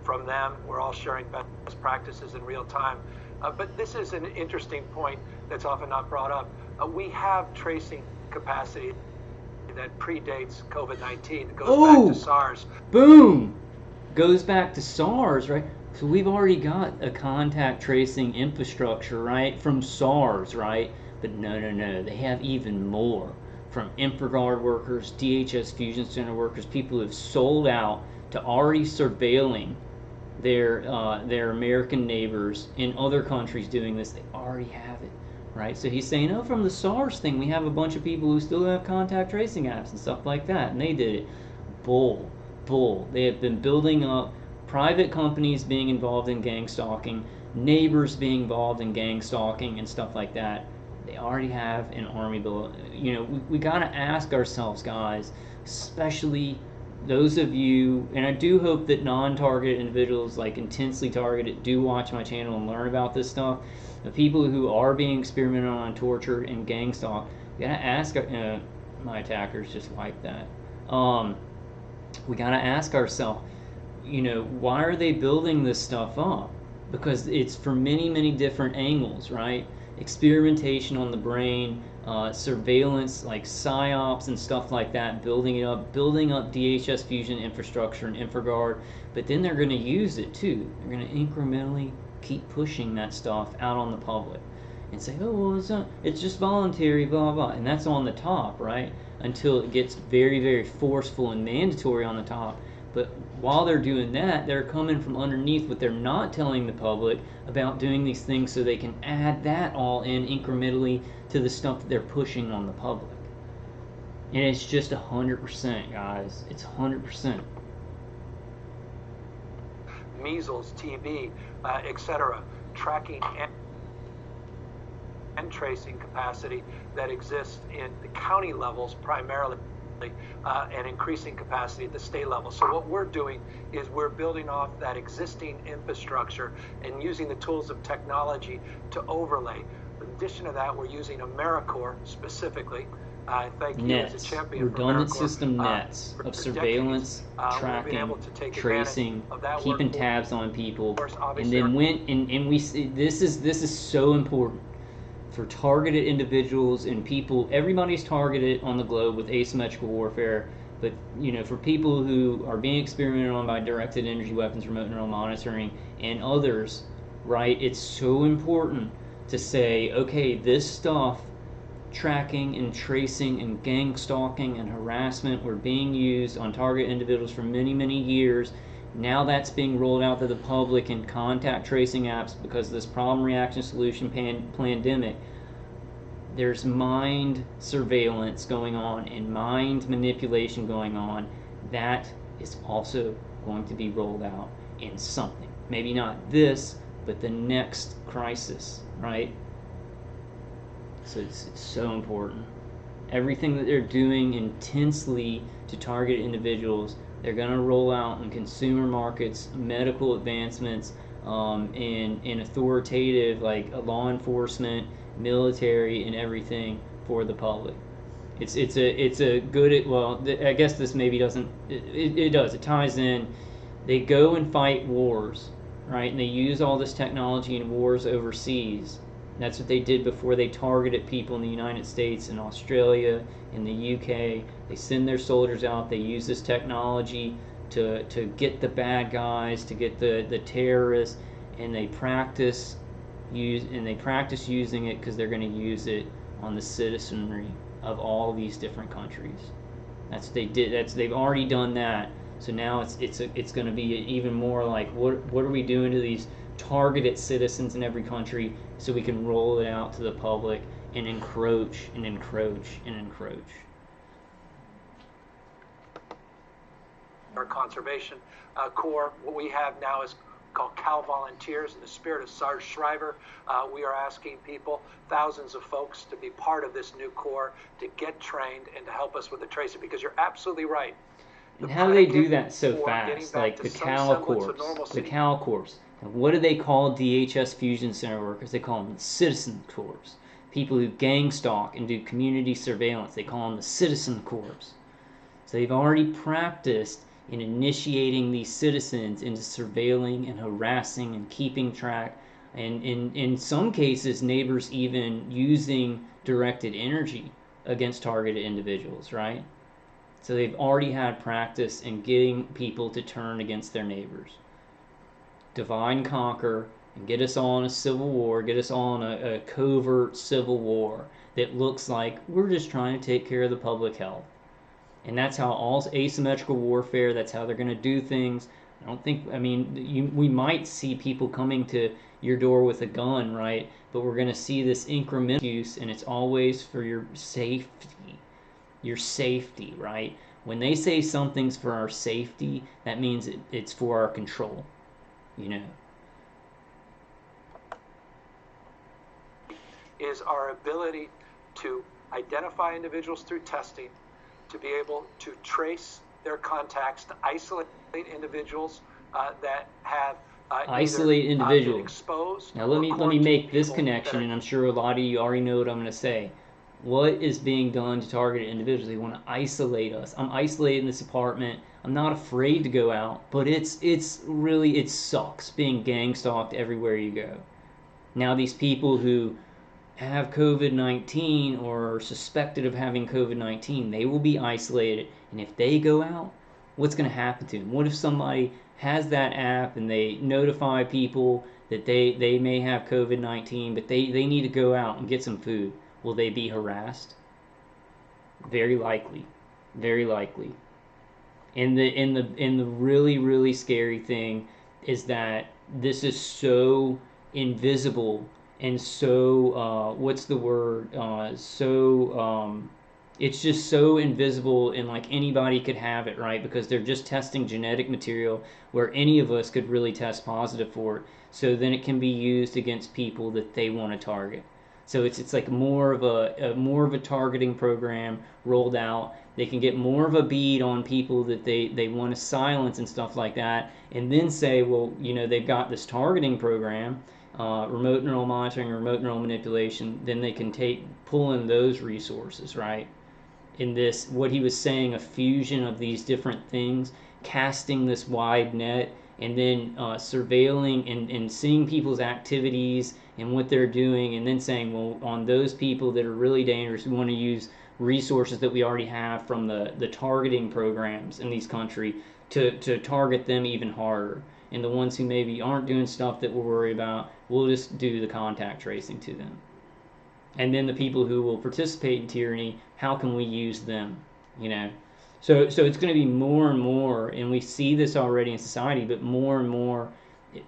Speaker 7: from them. We're all sharing best practices in real time. But this is an interesting point that's often not brought up. We have tracing capacity that predates COVID-19. It goes back to SARS.
Speaker 1: Boom! Goes back to SARS, right? So we've already got a contact tracing infrastructure, right, from SARS, right? But no, they have even more. From InfraGard workers, DHS Fusion Center workers, people who have sold out to already surveilling their American neighbors in other countries doing this. They already have it, right? So he's saying, oh, from the SARS thing, we have a bunch of people who still have contact tracing apps and stuff like that, and they did it. Bull. They have been building up private companies being involved in gang stalking, neighbors being involved in gang stalking and stuff like that. They already have an army bill. You know, we got to ask ourselves, guys, especially those of you, and I do hope that non-targeted individuals, like intensely targeted, do watch my channel and learn about this stuff. The people who are being experimented on, tortured, and gang stalked, we gotta ask. My attackers just wiped that. We gotta ask ourselves, you know, why are they building this stuff up? Because it's from many different angles, right? Experimentation on the brain, surveillance like psyops and stuff like that, building up DHS Fusion infrastructure and InfraGard, but then they're going to use it too. They're going to incrementally keep pushing that stuff out on the public and say, oh, well, it's just voluntary, blah, blah, and that's on the top, right? Until it gets very forceful and mandatory on the top. But while they're doing that, they're coming from underneath what they're not telling the public about doing these things so they can add that all in incrementally to the stuff that they're pushing on the public. And it's just 100%, guys. It's 100%.
Speaker 7: Measles, TB, etc., tracking and tracing capacity that exists in the county levels primarily, and increasing capacity at the state level. So what we're doing is we're building off that existing infrastructure and using the tools of technology to overlay. In addition to that, we're using AmeriCorps specifically. I thank you as a champion
Speaker 1: redundant
Speaker 7: for
Speaker 1: system nets of surveillance, tracking, tracing, keeping tabs on people, and then and we see this is so important for targeted individuals and people. Everybody's targeted on the globe with asymmetrical warfare, but you know, for people who are being experimented on by directed energy weapons, remote neural monitoring, and others, right? It's so important to say, okay, this stuff, tracking and tracing and gang stalking and harassment, were being used on target individuals for many years. Now that's being rolled out to the public in contact tracing apps because of this problem reaction solution pandemic. There's mind surveillance going on and mind manipulation going on. That is also going to be rolled out in something. Maybe not this, but the next crisis, right? So it's so important. Everything that they're doing intensely to target individuals, they're going to roll out in consumer markets, medical advancements, in authoritative, like law enforcement, military, and everything for the public. It's a good, well, I guess this maybe doesn't, it does, it ties in. They go and fight wars, right? And they use all this technology in wars overseas. That's what they did before they targeted people in the United States and Australia, in the UK. They send their soldiers out. They use this technology to get the bad guys, to get the terrorists, and they practice using it because they're going to use it on the citizenry of all these different countries. That's what they did. They've already done that. So now it's going to be even more like, what are we doing to these targeted citizens in every country so we can roll it out to the public and encroach and encroach and encroach.
Speaker 7: Our conservation corps, what we have now is called Cal Volunteers. In the spirit of Sarge Shriver, we are asking people, thousands of folks, to be part of this new corps, to get trained and to help us with the tracing, because you're absolutely right.
Speaker 1: And how do they do that so fast? Like the Cal Corps. The Cal Corps. And what do they call DHS Fusion Center workers? They call them the Citizen Corps. People who gang stalk and do community surveillance, they call them the Citizen Corps. So they've already practiced in initiating these citizens into surveilling and harassing and keeping track, and in some cases, neighbors even using directed energy against targeted individuals, right? So they've already had practice in getting people to turn against their neighbors. Divide and conquer, and get us all in a civil war, get us all in a covert civil war that looks like we're just trying to take care of the public health. And that's how all asymmetrical warfare, that's how they're going to do things. I don't think, I mean, we might see people coming to your door with a gun, right? But we're going to see this incremental use, and it's always for your safety. Your safety, right? When they say something's for our safety, that means it's for our control, you know.
Speaker 7: Is our ability to identify individuals through testing, to be able to trace their contacts, to isolate individuals that have
Speaker 1: isolate individuals.
Speaker 7: Been exposed.
Speaker 1: Now let me make this connection, and I'm sure a lot of you already know what I'm going to say. What is being done to targeted individuals? They want to isolate us. I'm isolated in this apartment. I'm not afraid to go out, but it's really, it sucks being gang stalked everywhere you go. Now these people who have COVID-19 or are suspected of having COVID-19, they will be isolated. And if they go out, what's going to happen to them? What if somebody has that app and they notify people that they may have COVID-19, but they need to go out and get some food? Will they be harassed? Very likely. Very likely. And the really, really scary thing is that this is so invisible and so what's the word? It's just so invisible, and like anybody could have it, right? Because they're just testing genetic material where any of us could really test positive for it. So then it can be used against people that they want to target. So it's like more of a targeting program rolled out. They can get more of a bead on people that they want to silence and stuff like that, and then say, well, you know, they've got this targeting program, remote neural monitoring, remote neural manipulation. Then they can pull in those resources, right? In this, what he was saying, a fusion of these different things, casting this wide net, and then surveilling and seeing people's activities and what they're doing, and then saying, well, on those people that are really dangerous, we want to use resources that we already have from the targeting programs in these countries to target them even harder. And the ones who maybe aren't doing stuff that we're worried about, we'll just do the contact tracing to them. And then the people who will participate in tyranny, how can we use them, you know? So it's going to be more and more, and we see this already in society, but more and more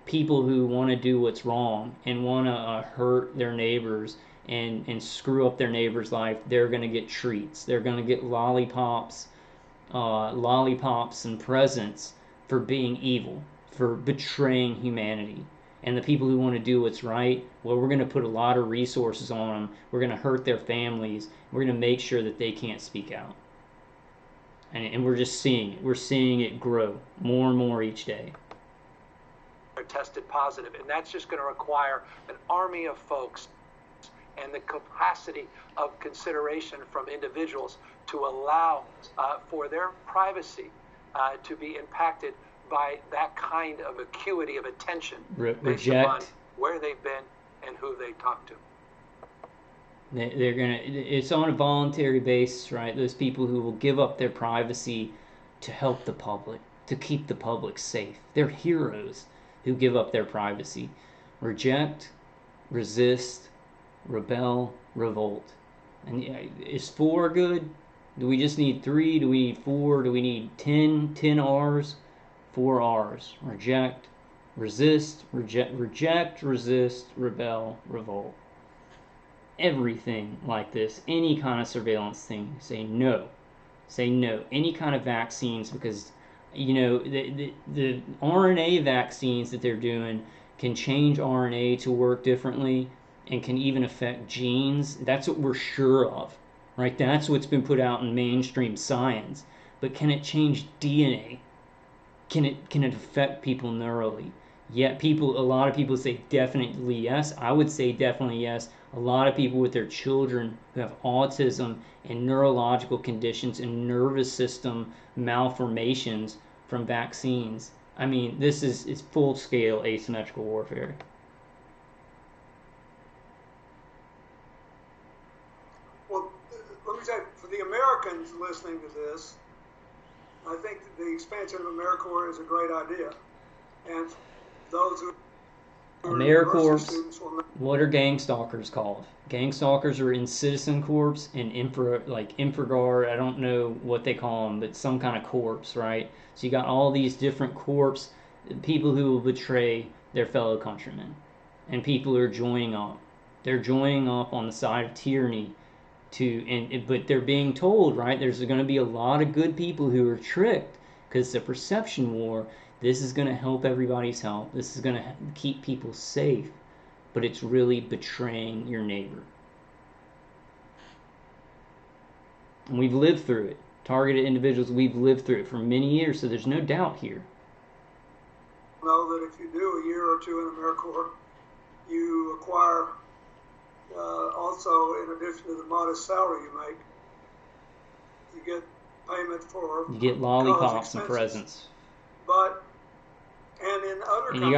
Speaker 1: people who want to do what's wrong and want to hurt their neighbors and screw up their neighbor's life, they're going to get treats. They're going to get lollipops and presents for being evil, for betraying humanity. And the people who want to do what's right, well, we're going to put a lot of resources on them. We're going to hurt their families. We're going to make sure that they can't speak out. And we're just seeing it. We're seeing it grow more and more each day.
Speaker 7: Are tested positive, and that's just going to require an army of folks and the capacity of consideration from individuals to allow for their privacy to be impacted by that kind of acuity of attention based upon where they've been and who they talk to.
Speaker 1: They're gonna. It's on a voluntary basis, right? Those people who will give up their privacy to help the public, to keep the public safe. They're heroes who give up their privacy. Reject, resist, rebel, revolt. And is 4 good? Do we just need 3? Do we need 4? Do we need 10? 10 R's? 4 R's. Reject, Resist, reject, resist, rebel, revolt. Everything like this, any kind of surveillance thing, say no. Say no. Any kind of vaccines, because the RNA vaccines that they're doing can change RNA to work differently and can even affect genes. That's what we're sure of, right? That's what's been put out in mainstream science. But can it change DNA? Can it affect people neurally? Yet a lot of people say definitely yes. I would say definitely yes. A lot of people with their children who have autism and neurological conditions and nervous system malformations from vaccines. I mean, this is full-scale asymmetrical warfare.
Speaker 8: Well, let me say, for the Americans listening to this, I think that the expansion of AmeriCorps is a great idea. And those who
Speaker 1: AmeriCorps, what are gangstalkers called? Gangstalkers are in Citizen Corps and InfraGard. I don't know what they call them, but some kind of corps, right? So you got all these different corps, people who will betray their fellow countrymen, and people who are joining up. They're joining up on the side of tyranny, but they're being told, right? There's going to be a lot of good people who are tricked because it's a perception war. This is going to help everybody's health. This is going to keep people safe, but it's really betraying your neighbor. And we've lived through it. Targeted individuals, we've lived through it for many years, so there's no doubt here.
Speaker 8: Know that if you do a year or two in AmeriCorps, you acquire, also in addition to the modest salary you make, you get payment for.
Speaker 1: You get lollipops and presents.
Speaker 8: But and in other
Speaker 1: and you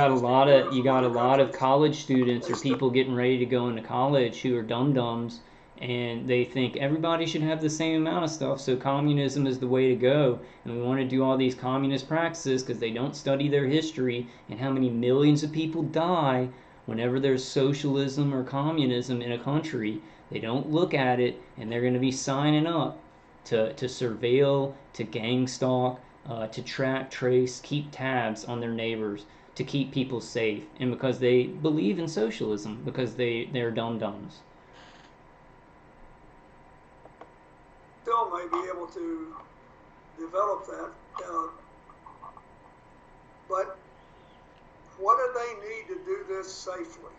Speaker 1: got a lot of college students or people getting ready to go into college who are dum-dums, and they think everybody should have the same amount of stuff, so communism is the way to go, and we want to do all these communist practices because they don't study their history and how many millions of people die whenever there's socialism or communism in a country. They don't look at it, and they're going to be signing up to surveil, to gang stalk, to track, trace, keep tabs on their neighbors, to keep people safe, and because they believe in socialism, because they're dum-dums.
Speaker 8: Still may be able to develop that, but what do they need to do this safely?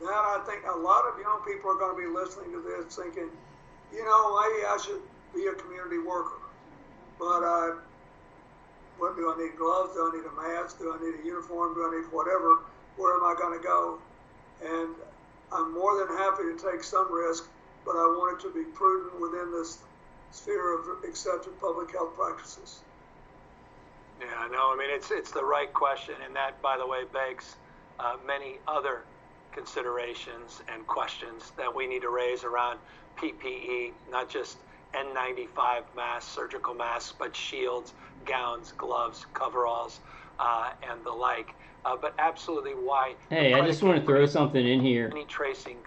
Speaker 8: That I think a lot of young people are going to be listening to this thinking, maybe I should be a community worker. But what do I need? Gloves? Do I need a mask? Do I need a uniform? Do I need whatever? Where am I going to go? And I'm more than happy to take some risk, but I want it to be prudent within this sphere of accepted public health practices.
Speaker 7: Yeah, no, I mean, it's the right question, and that, by the way, begs many other considerations and questions that we need to raise around PPE, not just N95 masks, surgical masks, but shields, gowns, gloves, coveralls, and the like. But absolutely why.
Speaker 1: Hey, I just want to throw something in here.
Speaker 7: Any tracing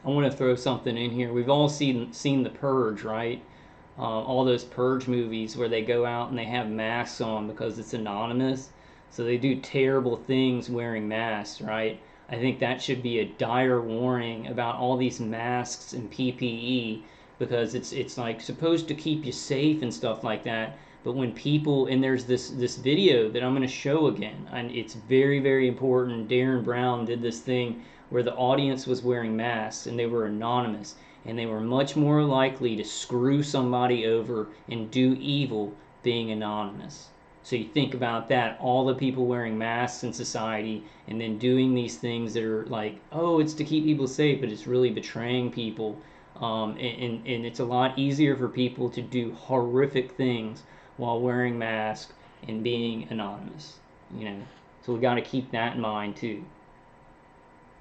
Speaker 1: I want to throw something in here. We've all seen The Purge, right? All those Purge movies where they go out and they have masks on because it's anonymous. So they do terrible things wearing masks, right? I think that should be a dire warning about all these masks and PPE, because it's like supposed to keep you safe and stuff like that. But when people, and there's this video that I'm going to show again, and it's very, very important. Darren Brown did this thing where the audience was wearing masks and they were anonymous, and they were much more likely to screw somebody over and do evil being anonymous. So you think about that, all the people wearing masks in society and then doing these things that are like, oh, it's to keep people safe, but it's really betraying people. And it's a lot easier for people to do horrific things while wearing masks and being anonymous, So we got to keep that in mind too.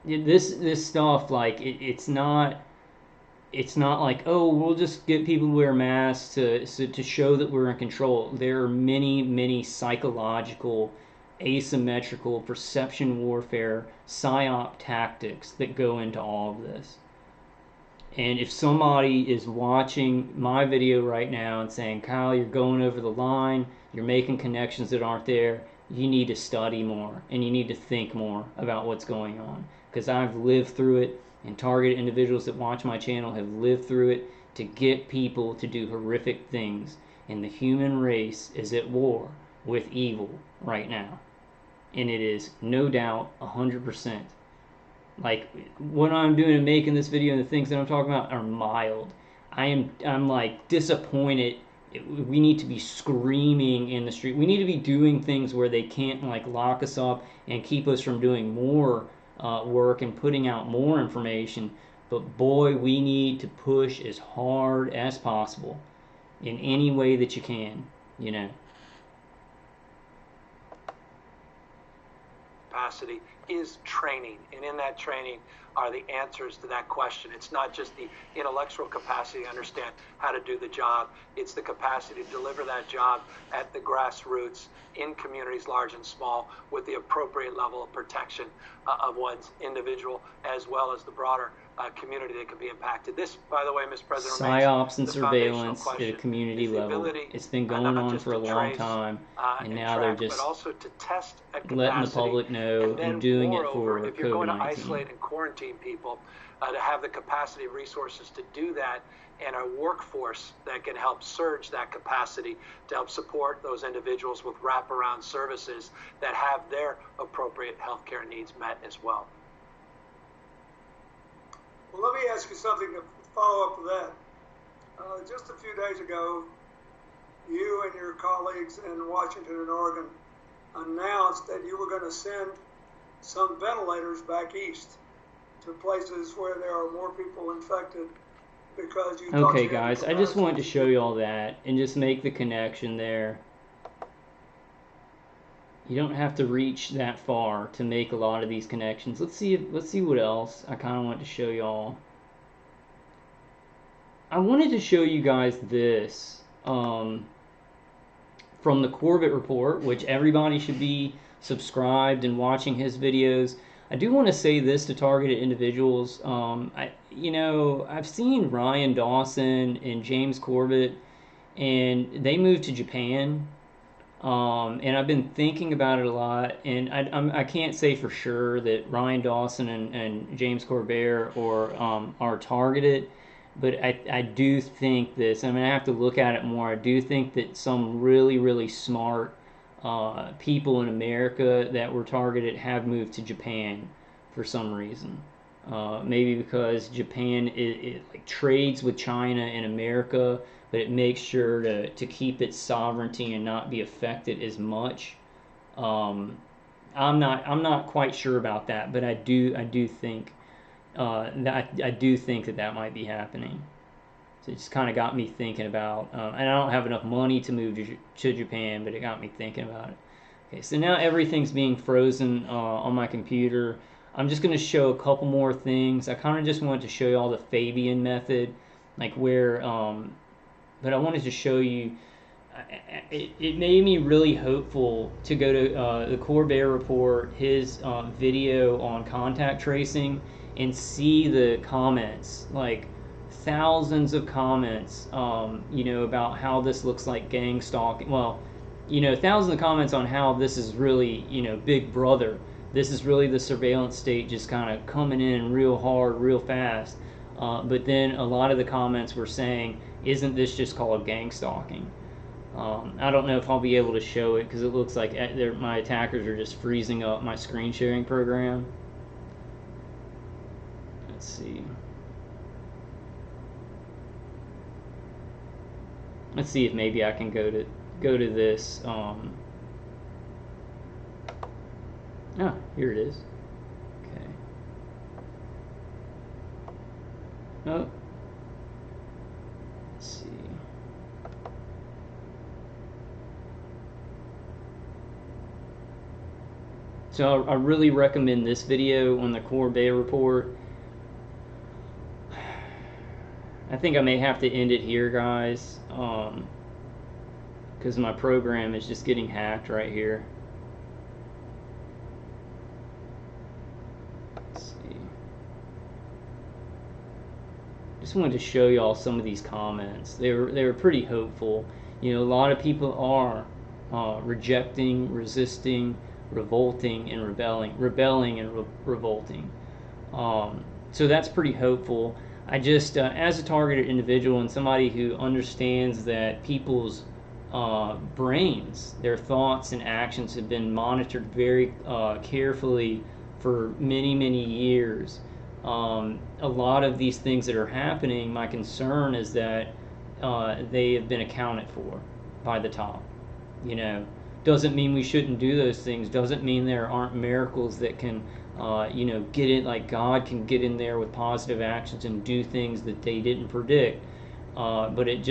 Speaker 1: This stuff, like, it's not like, oh, we'll just get people to wear masks to show that we're in control. There are many, many psychological, asymmetrical, perception warfare, psyop tactics that go into all of this. And if somebody is watching my video right now and saying, Kyle, you're going over the line, you're making connections that aren't there, you need to study more and you need to think more about what's going on, because I've lived through it, and targeted individuals that watch my channel have lived through it to get people to do horrific things. And the human race is at war with evil right now, and it is no doubt 100%. Like, what I'm doing and making this video and the things that I'm talking about are mild. I'm like disappointed. We need to be screaming in the street. We need to be doing things where they can't like lock us up and keep us from doing more work and putting out more information. But boy, we need to push as hard as possible in any way that you can, you know.
Speaker 7: Capacity is training, and in that training are the answers to that question. It's not just the intellectual capacity to understand how to do the job, it's the capacity to deliver that job at the grassroots in communities large and small with the appropriate level of protection of one's individual as well as the broader community that could be impacted. This, by the way, Mr. President,
Speaker 1: PSYOPs and surveillance at a community level. It's been going on for a long
Speaker 7: trace,
Speaker 1: time, and now
Speaker 7: track,
Speaker 1: they're just
Speaker 7: but also to test at
Speaker 1: letting the public know and doing it for
Speaker 7: if you're going to
Speaker 1: COVID-19.
Speaker 7: isolate and quarantine people, to have the capacity, resources to do that, and a workforce that can help surge that capacity to help support those individuals with wraparound services that have their appropriate healthcare needs met as well.
Speaker 8: Well, let me ask you something to follow up with that. Just a few days ago, you and your colleagues in Washington and Oregon announced that you were going to send some ventilators back east to places where there are more people infected because you thought
Speaker 1: Okay,
Speaker 8: you had
Speaker 1: guys, I just wanted to show you all that and just make the connection there. You don't have to reach that far to make a lot of these connections. Let's see what else I kind of want to show y'all. I wanted to show you guys this from the Corbett Report, which everybody should be subscribed and watching his videos. I do want to say this to targeted individuals. I've seen Ryan Dawson and James Corbett, and they moved to Japan. And I've been thinking about it a lot, and I can't say for sure that Ryan Dawson and James Corbett are targeted, but I do think this. I mean, I have to look at it more. I do think that some really, really smart people in America that were targeted have moved to Japan for some reason. Maybe because Japan it like trades with China and America, but it makes sure to keep its sovereignty and not be affected as much. I'm not quite sure about that, but I do think that might be happening. So it just kind of got me thinking about, and I don't have enough money to move to Japan, but it got me thinking about it. Okay, so now everything's being frozen on my computer. I'm just going to show a couple more things. I kind of just wanted to show you all the Fabian method, like where, but I wanted to show you, it made me really hopeful to go to the Corbett Report, his video on contact tracing, and see the comments, like thousands of comments, about how this looks like gang stalking. Well, thousands of comments on how this is really, Big Brother. This is really the surveillance state just kind of coming in real hard, real fast. But then a lot of the comments were saying, isn't this just called gang stalking? I don't know if I'll be able to show it because it looks like my attackers are just freezing up my screen sharing program. Let's see. Let's see if maybe I can go to this. Here it is. Okay. Oh. Let's see. So I really recommend this video on the Corbett Report. I think I may have to end it here, guys, because my program is just getting hacked right here. Let's see. Just wanted to show y'all some of these comments. They were pretty hopeful. A lot of people are rejecting, resisting, revolting, and rebelling and revolting. So that's pretty hopeful. I just, as a targeted individual and somebody who understands that people's brains, their thoughts and actions have been monitored very carefully for many, many years. A lot of these things that are happening, my concern is that they have been accounted for by the top. You know, doesn't mean we shouldn't do those things. Doesn't mean there aren't miracles that can, get in, like God can get in there with positive actions and do things that they didn't predict. But it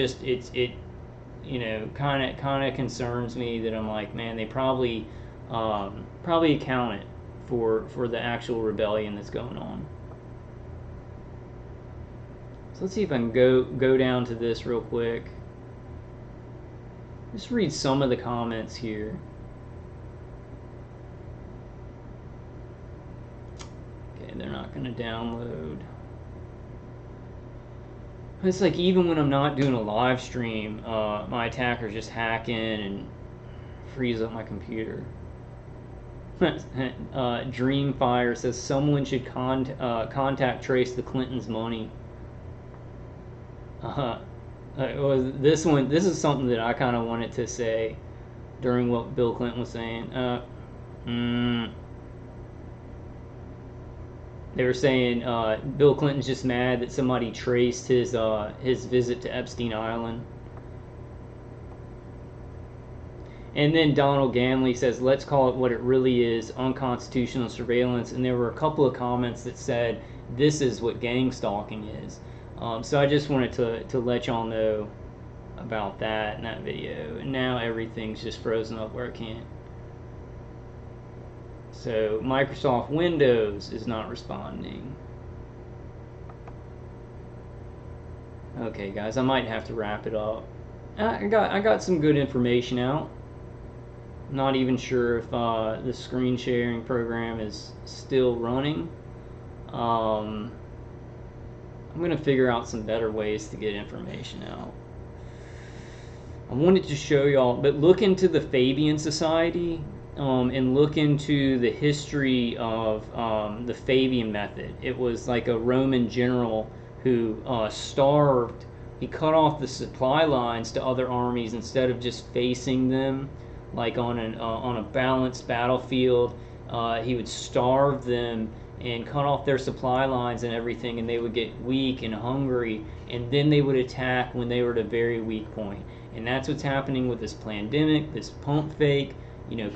Speaker 1: kind of concerns me that I'm like, man, they probably accounted for the actual rebellion that's going on. So let's see if I can go down to this real quick. Just read some of the comments here. Okay, they're not going to download. It's like even when I'm not doing a live stream, my attackers just hack in and freeze up my computer. Dreamfire says someone should contact trace the Clintons' money. This is something that I kind of wanted to say during what Bill Clinton was saying. They were saying Bill Clinton's just mad that somebody traced his visit to Epstein Island. And then Donald Ganley says, let's call it what it really is, unconstitutional surveillance. And there were a couple of comments that said, this is what gangstalking is. So I just wanted to let y'all know about that in that video. And now everything's just frozen up where it can't. So Microsoft Windows is not responding. Okay, guys, I might have to wrap it up. I got some good information out. Not even sure if the screen sharing program is still running. I'm gonna figure out some better ways to get information out. I wanted to show y'all, but look into the Fabian Society and look into the history of the Fabian method. It was like a Roman general who starved. He cut off the supply lines to other armies instead of just facing them like on a balanced battlefield. He would starve them and cut off their supply lines and everything, and they would get weak and hungry, and then they would attack when they were at a very weak point. And that's what's happening with this pandemic, this pump fake,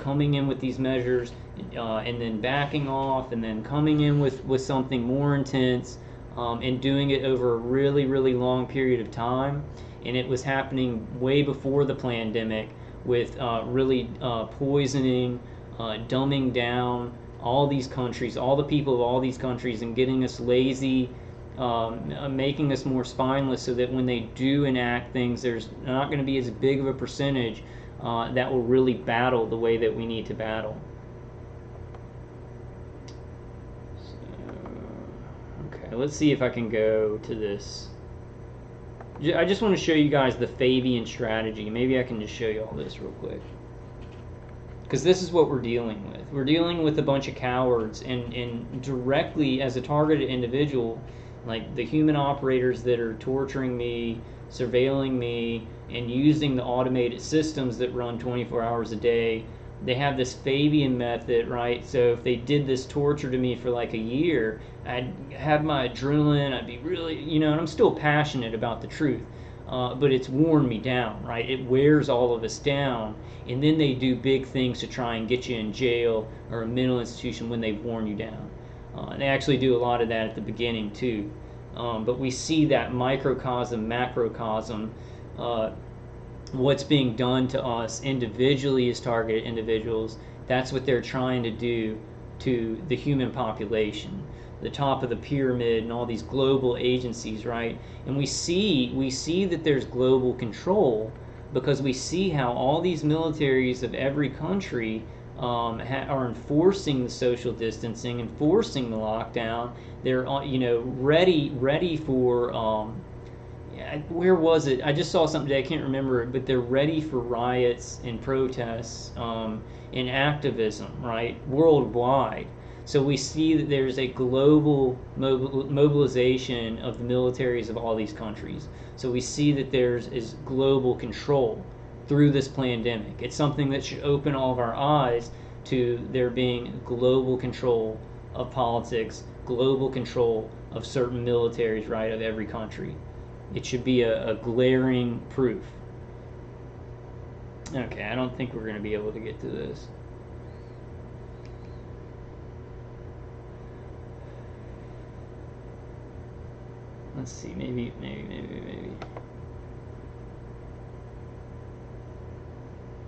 Speaker 1: coming in with these measures and then backing off, and then coming in with something more intense and doing it over a really, really long period of time. And it was happening way before the pandemic with really poisoning, dumbing down all these countries, all the people of all these countries, and getting us lazy, making us more spineless, so that when they do enact things, there's not going to be as big of a percentage that will really battle the way that we need to battle. So, okay, let's see if I can go to this. I just want to show you guys the Fabian strategy. Maybe I can just show you all this real quick. Because this is what we're dealing with. We're dealing with a bunch of cowards, and directly as a targeted individual, like the human operators that are torturing me, surveilling me, and using the automated systems that run 24 hours a day. They have this Fabian method, right? So if they did this torture to me for like a year, I'd have my adrenaline, I'd be really, and I'm still passionate about the truth. But it's worn me down, right? It wears all of us down. And then they do big things to try and get you in jail or a mental institution when they've worn you down. And they actually do a lot of that at the beginning too. But we see that microcosm, macrocosm, what's being done to us individually as targeted individuals. That's what they're trying to do to the human population, the top of the pyramid, and all these global agencies, right? And we see that there's global control, because we see how all these militaries of every country are enforcing the social distancing, enforcing the lockdown. They're ready for where was it? I just saw something today. I can't remember it, but they're ready for riots and protests and activism, right, worldwide. So we see that there's a global mobilization of the militaries of all these countries. So we see that is global control through this pandemic. It's something that should open all of our eyes to there being global control of politics, global control of certain militaries, right, of every country. It should be a glaring proof. Okay, I don't think we're going to be able to get to this. Let's see, maybe.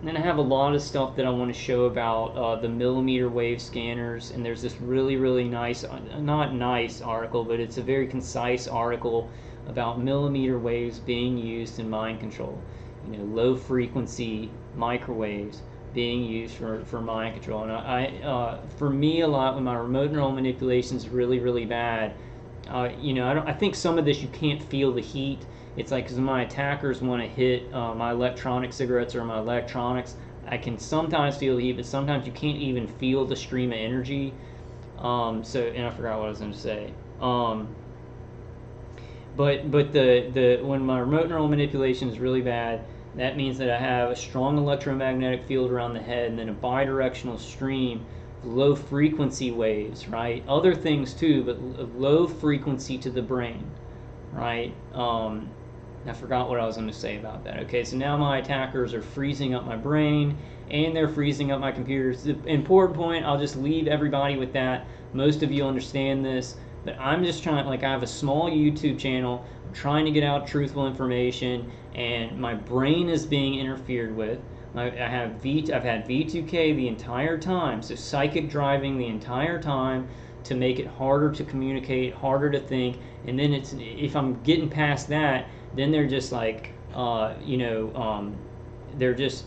Speaker 1: And then I have a lot of stuff that I want to show about the millimeter wave scanners, and there's this really nice, not nice article, but it's a very concise article about millimeter waves being used in mind control. You know, low frequency microwaves being used for mind control. And for me, a lot when my remote neural manipulation is really bad, you know, I think some of this you can't feel the heat. It's like, because my attackers want to hit my electronic cigarettes or my electronics, I can sometimes feel the heat, but sometimes you can't even feel the stream of energy. And I forgot what I was going to say. But when my remote neural manipulation is really bad, that means that I have a strong electromagnetic field around the head and then a bidirectional stream, low frequency waves, right? Other things too, but low frequency to the brain, right? I forgot what I was going to say about that. Okay, so now my attackers are freezing up my brain and they're freezing up my computers. The important point, I'll just leave everybody with that. Most of you understand this, but I'm just trying, like, I have a small YouTube channel. I'm trying to get out truthful information, and my brain is being interfered with. I've had V2K the entire time, so psychic driving the entire time to make it harder to communicate, harder to think, and then if I'm getting past that, then they're just like, they're just,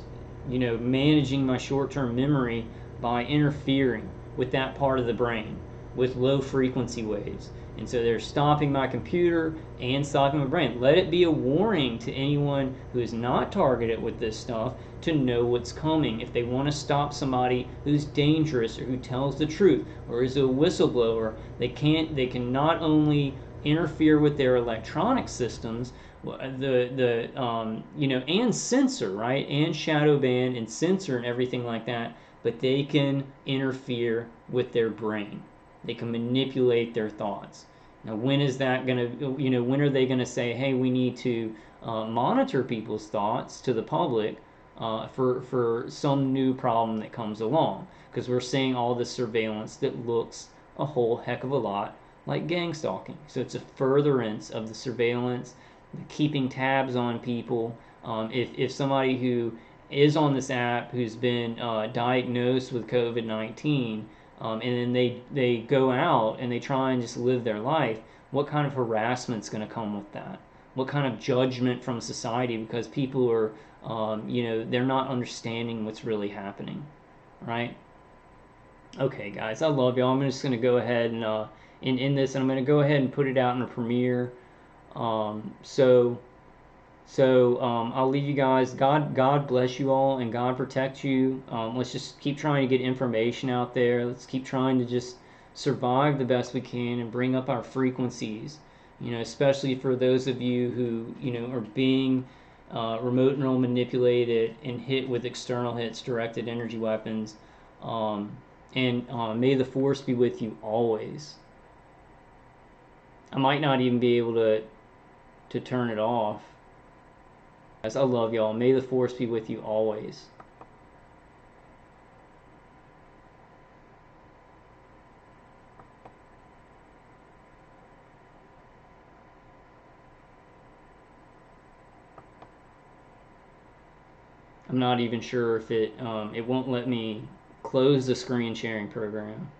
Speaker 1: managing my short-term memory by interfering with that part of the brain with low frequency waves. And so they're stopping my computer and stopping my brain. Let it be a warning to anyone who is not targeted with this stuff to know what's coming. If they want to stop somebody who's dangerous or who tells the truth or is a whistleblower, they can not only interfere with their electronic systems, and censor, right, and shadow ban and censor and everything like that, but they can interfere with their brain. They can manipulate their thoughts. Now, when is that going to, when are they going to say, hey, we need to monitor people's thoughts to the public for some new problem that comes along? Because we're seeing all this surveillance that looks a whole heck of a lot like gangstalking. So it's a furtherance of the surveillance, keeping tabs on people. If somebody who is on this app who's been diagnosed with COVID-19, and then they go out and they try and just live their life, what kind of harassment's going to come with that? What kind of judgment from society? Because people are, they're not understanding what's really happening, right? Okay, guys, I love y'all. I'm just going to go ahead and end this, and I'm going to go ahead and put it out in a premiere. So I'll leave you guys. God bless you all, and God protect you. Let's just keep trying to get information out there. Let's keep trying to just survive the best we can and bring up our frequencies. Especially for those of you who are being remote neural manipulated and hit with external hits, directed energy weapons. And may the force be with you always. I might not even be able to turn it off. Guys, I love y'all. May the force be with you always. I'm not even sure if it won't let me close the screen sharing program.